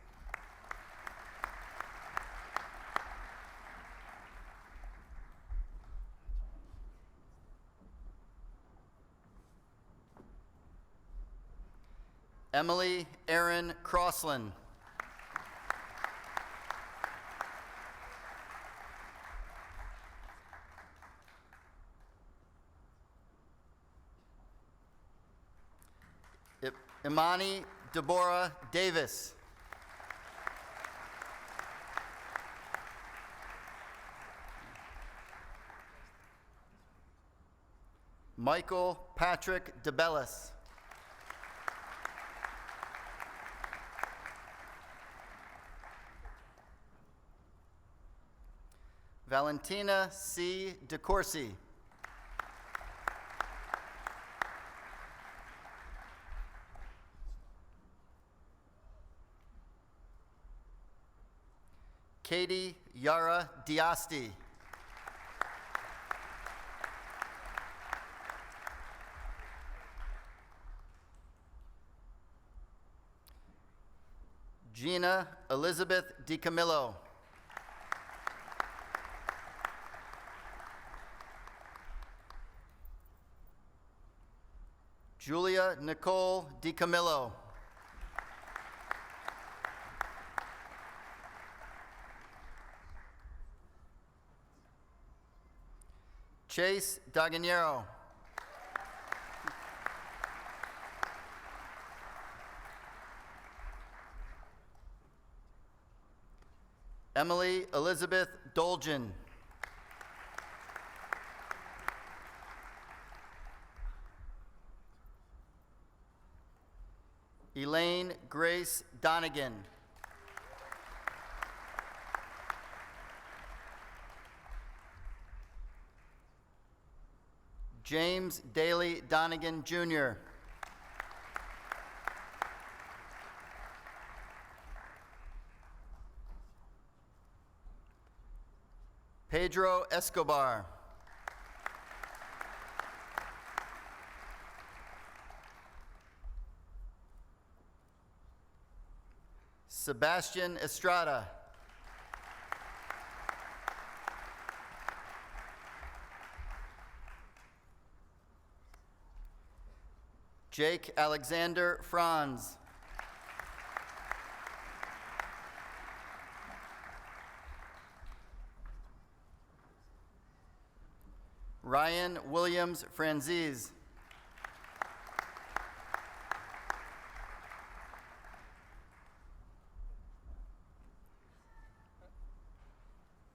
Emily Erin Crossland. Imani Deborah Davis. Michael Patrick DeBellis. Valentina C. DeCourcy. Katie Yara Diasti. Gina Elizabeth DiCamillo. Julia Nicole DiCamillo. Chase Daganiero. Emily Elizabeth Dolgen. Elaine Grace Donegan. James Daly Donegan, Jr. Pedro Escobar. Sebastian Estrada. Jake Alexander Franz. Ryan Williams Franzese.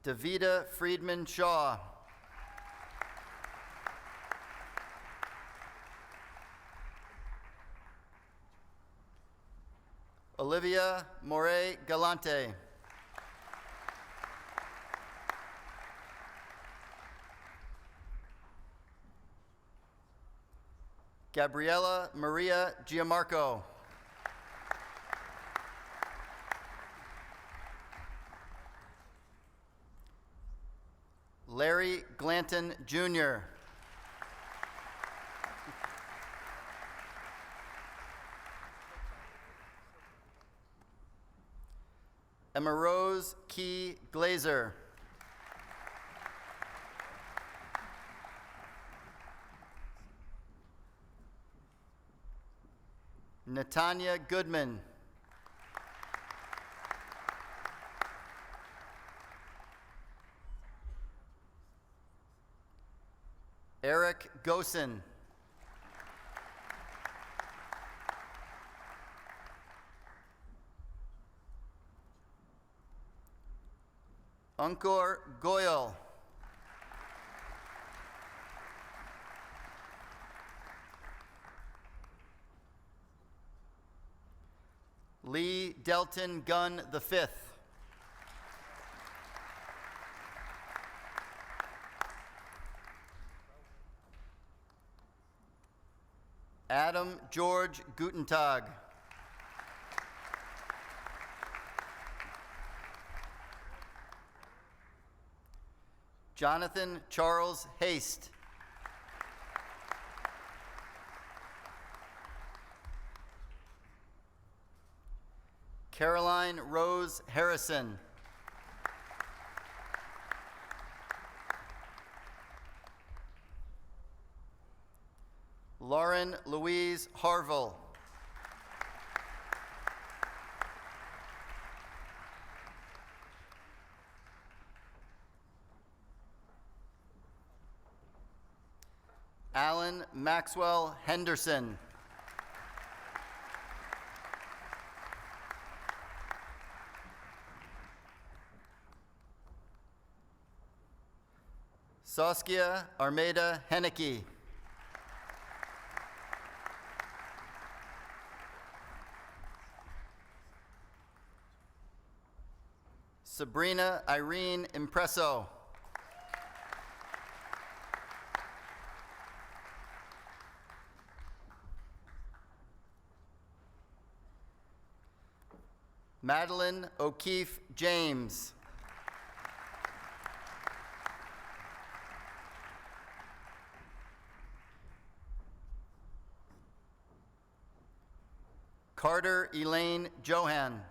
Davida Friedman Shaw. Olivia Moret Galante. Gabriela Maria Giamarco. Larry Glanton, Jr. Emma Rose Key Glazer. Natanya Goodman. Eric Gosen. Ankur Goyal. Lee Delton Gunn V. Adam George Gutentag. Jonathan Charles Haste. Caroline Rose Harrison. Lauren Louise Harville. Alan Maxwell Henderson. Saskia Armeda Henneke. Sabrina Irene Impresso. Madeline O'Keefe James. Carter Elaine Johan.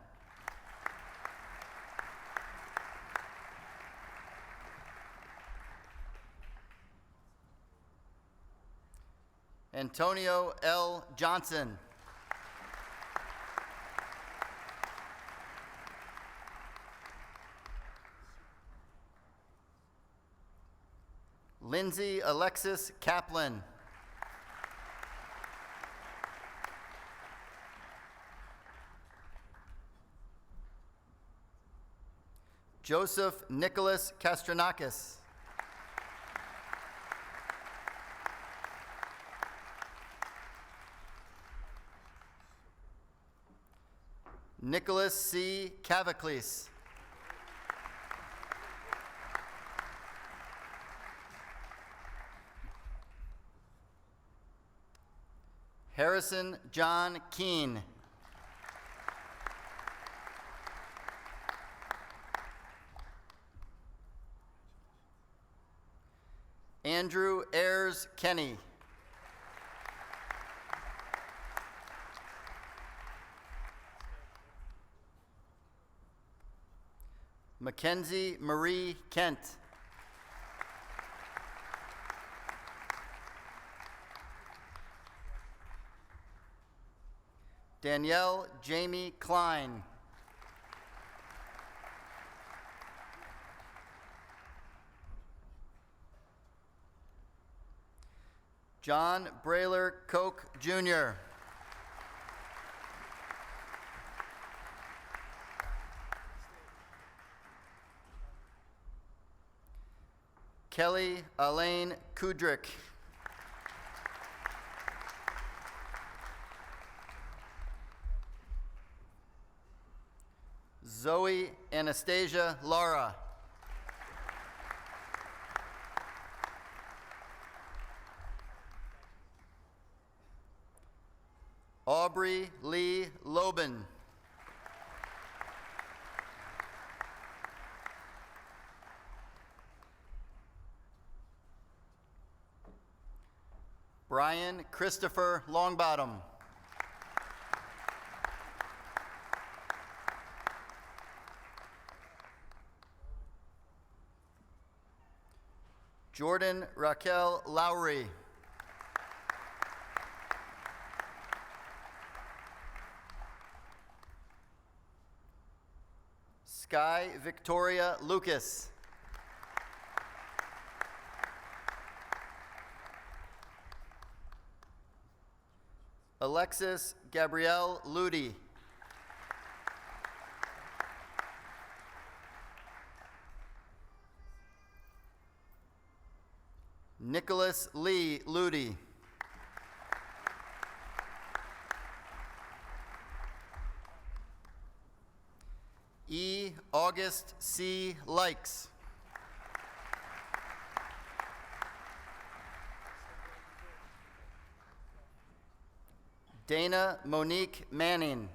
Antonio L. Johnson. Lindsay Alexis Kaplan. Joseph Nicholas Kastranakis. Nicholas C. Cavaclis. Harrison John Keene. Andrew Ayers Kenny. Mackenzie Marie Kent. Danielle Jamie Klein. John Brayler Koch, Jr. Kelly Elaine Kudrick. Zoe Anastasia Lara. Aubrey Lee Loban. Brian Christopher Longbottom. Jordan Raquel Lowry. Sky Victoria Lucas. Alexis Gabrielle Ludi. Nicholas Lee Ludi. E. August C. Likes. Dana Monique Manning.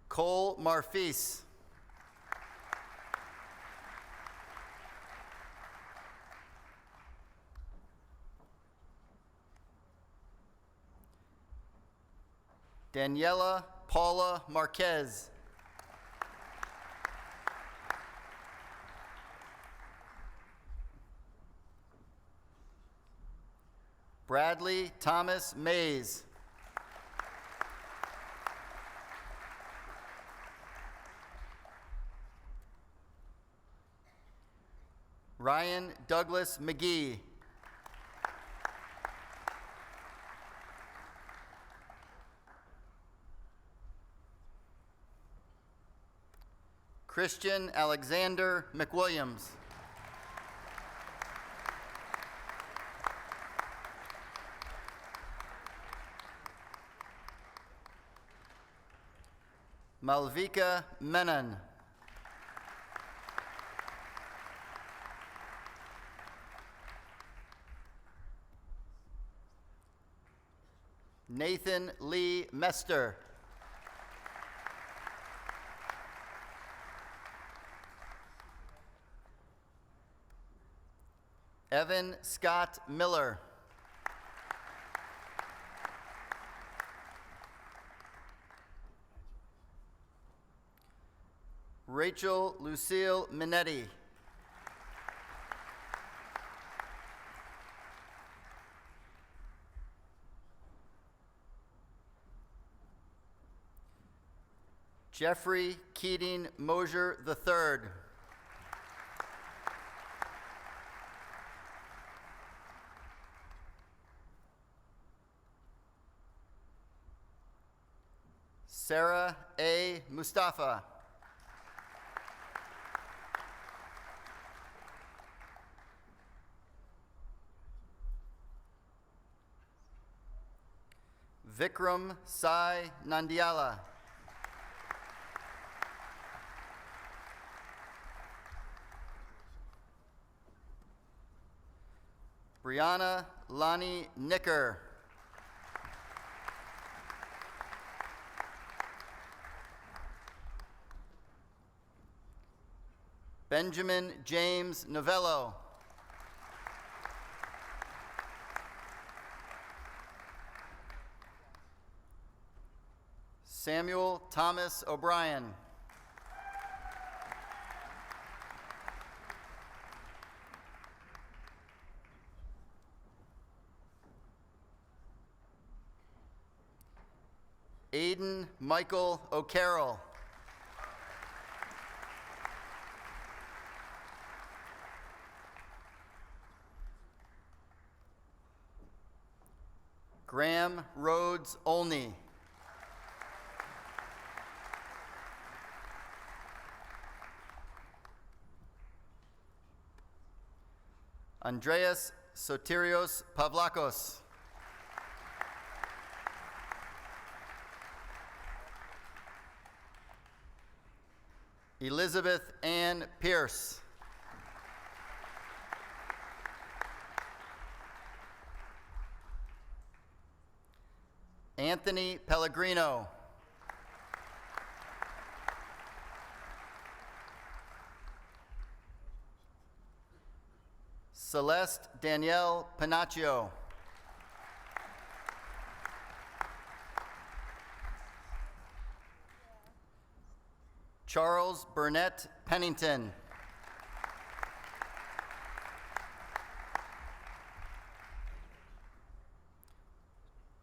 Cole Marfis. Daniela Paula Marquez. Bradley Thomas Mays. Ryan Douglas McGee. Christian Alexander McWilliams. Malvika Menon. Nathan Lee Mester. Evan Scott Miller. Rachel Lucille Minetti. Jeffrey Keating Mosier III. Sarah A. Mustafa. Vikram Sai Nandiala. Brianna Lonnie Nicker. Benjamin James Novello. Samuel Thomas O'Brien. Aiden Michael O'Carroll. Graham Rhodes Olney. Andreas Sotirios Pavlakos. Elizabeth Ann Pierce. Anthony Pellegrino. Celeste Danielle Panaccio. Charles Burnett Pennington.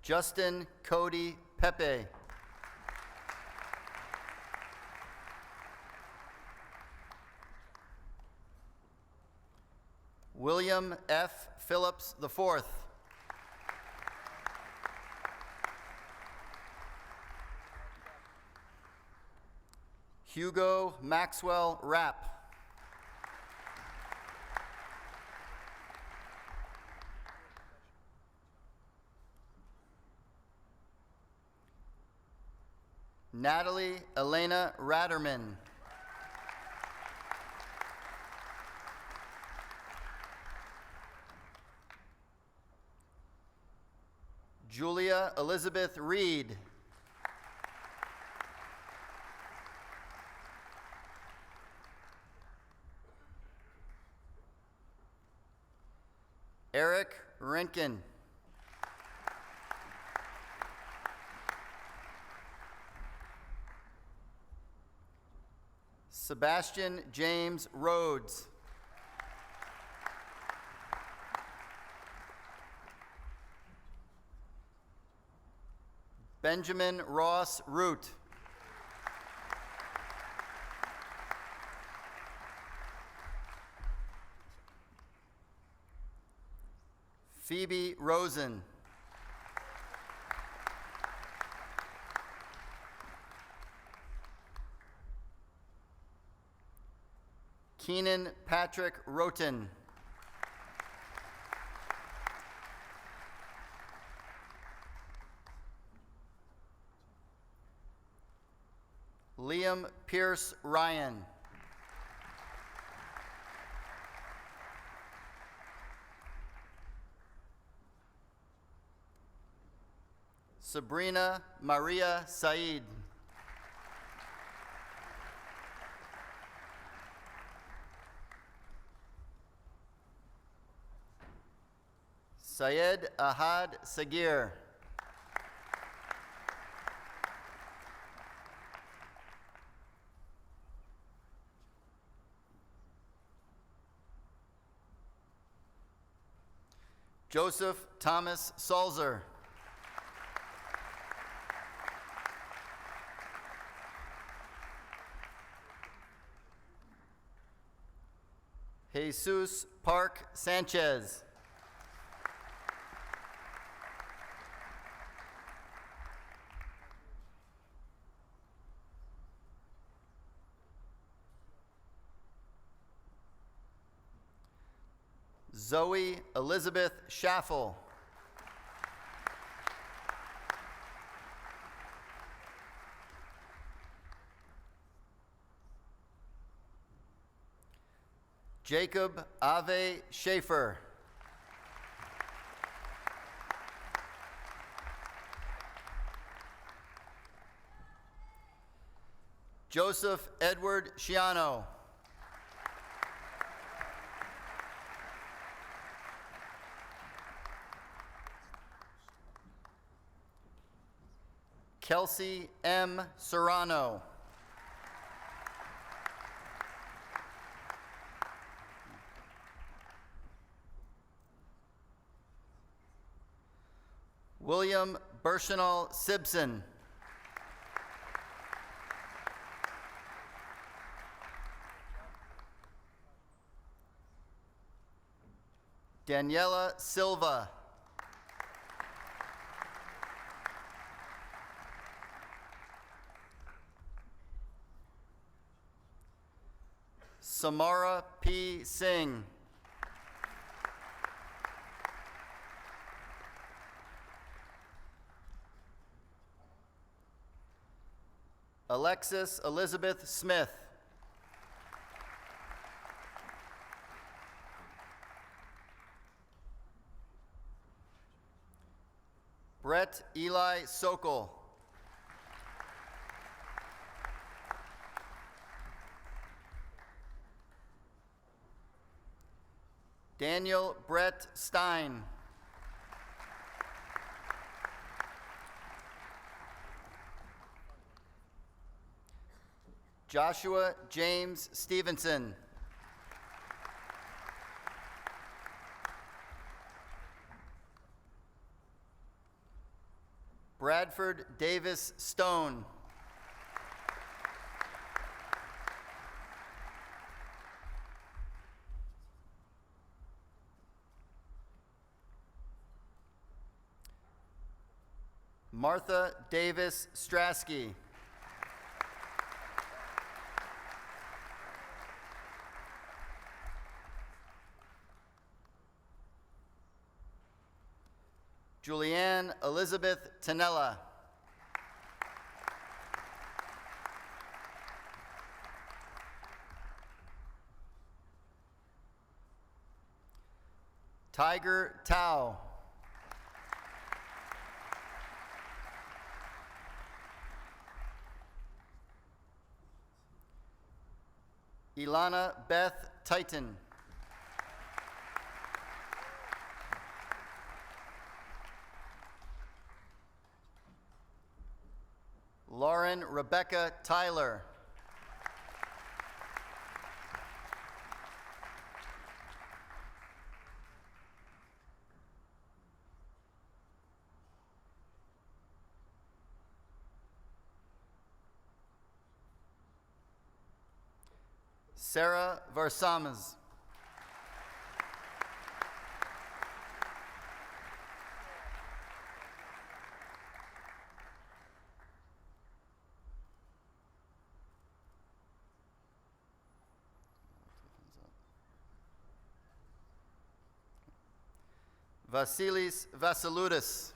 Justin Cody Pepe. William F. Phillips IV. Hugo Maxwell Rapp. Natalie Elena Ratterman. Julia Elizabeth Reed. Eric Rinkin. Sebastian James Rhodes. Benjamin Ross Root. Phoebe Rosen. Keenan Patrick Roten. Liam Pierce Ryan. Sabrina Maria Said. Syed Ahad Sagir. Joseph Thomas Salzer. Jesus Park Sanchez. Zoe Elizabeth Schaffel. Jacob Ave Schaefer. Joseph Edward Schiano. Kelsey M. Serrano. William Burchenal Simpson. Daniela Silva. Samara P. Singh. Alexis Elizabeth Smith. Brett Eli Sokol. Daniel Brett Stein. Joshua James Stevenson. Bradford Davis Stone. Martha Davis Strasky. Julianne Elizabeth Tanella. Tiger Tao. Ilana Beth Titan. Lauren Rebecca Tyler. Sarah Varsamas. Vasilis Vasiloudis.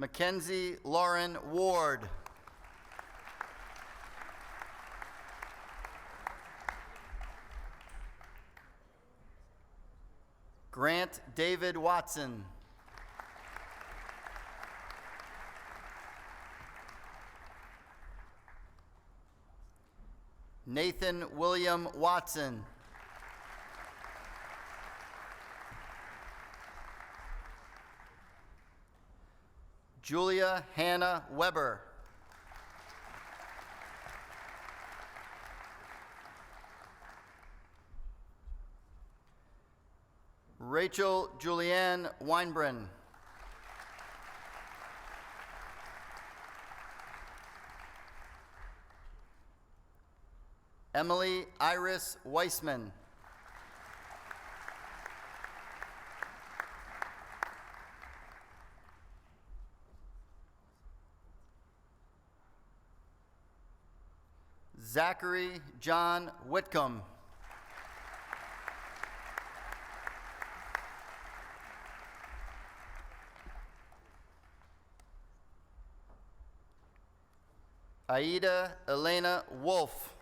Mackenzie Lauren Ward. Grant David Watson. Nathan William Watson. Julia Hannah Weber. Rachel Julianne Weinbren. Emily Iris Weissman. Zachary John Whitcomb. Aida Elena Wolf.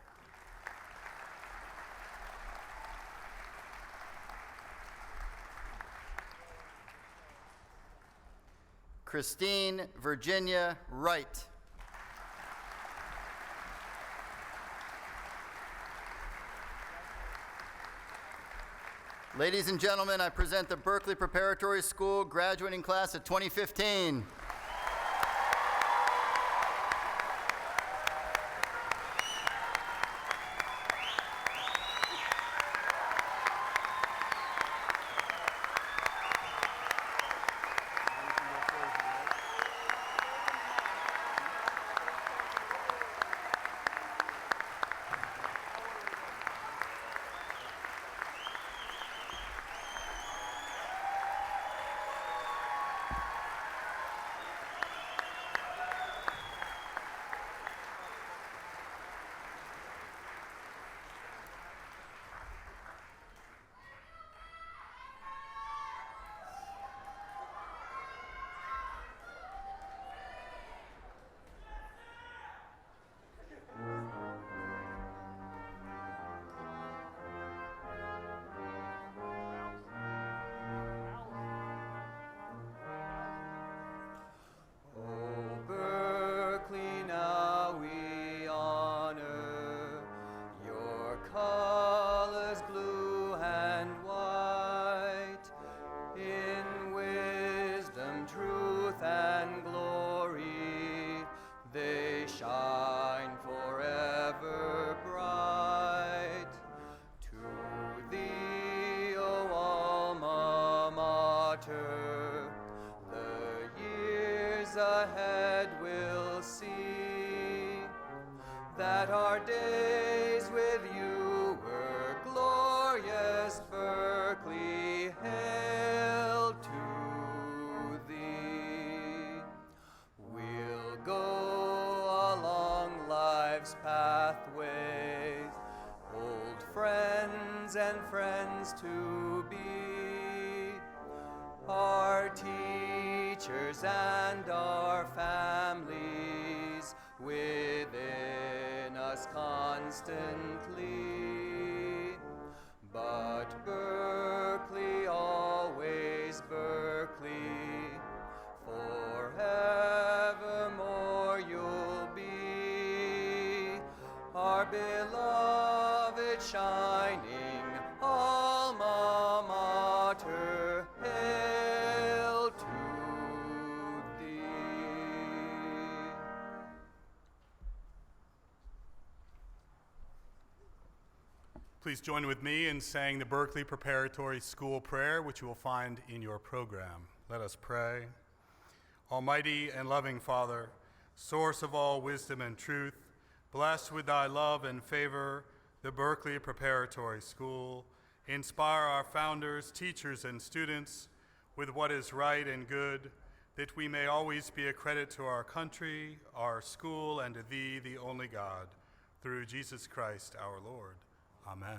Christine Virginia Wright. Ladies and gentlemen, I present the Berekely Preparatory School graduating class of 2015. days ahead we'll see, that our days with you were glorious. Berkeley, hail to thee. We'll go along life's pathways, old friends and friends to be, our teachers and our families within us constantly. But Berkeley, always Berkeley, forevermore you'll be our beloved shining alma mater. Hail to thee. Please join with me in saying the Berekely Preparatory School Prayer, which you will find in your program. Let us pray. Almighty and loving Father, source of all wisdom and truth, bless with thy love and favor the Berekely Preparatory School. Inspire our founders, teachers, and students with what is right and good, that we may always be a credit to our country, our school, and to thee, the only God, through Jesus Christ our Lord. Amen.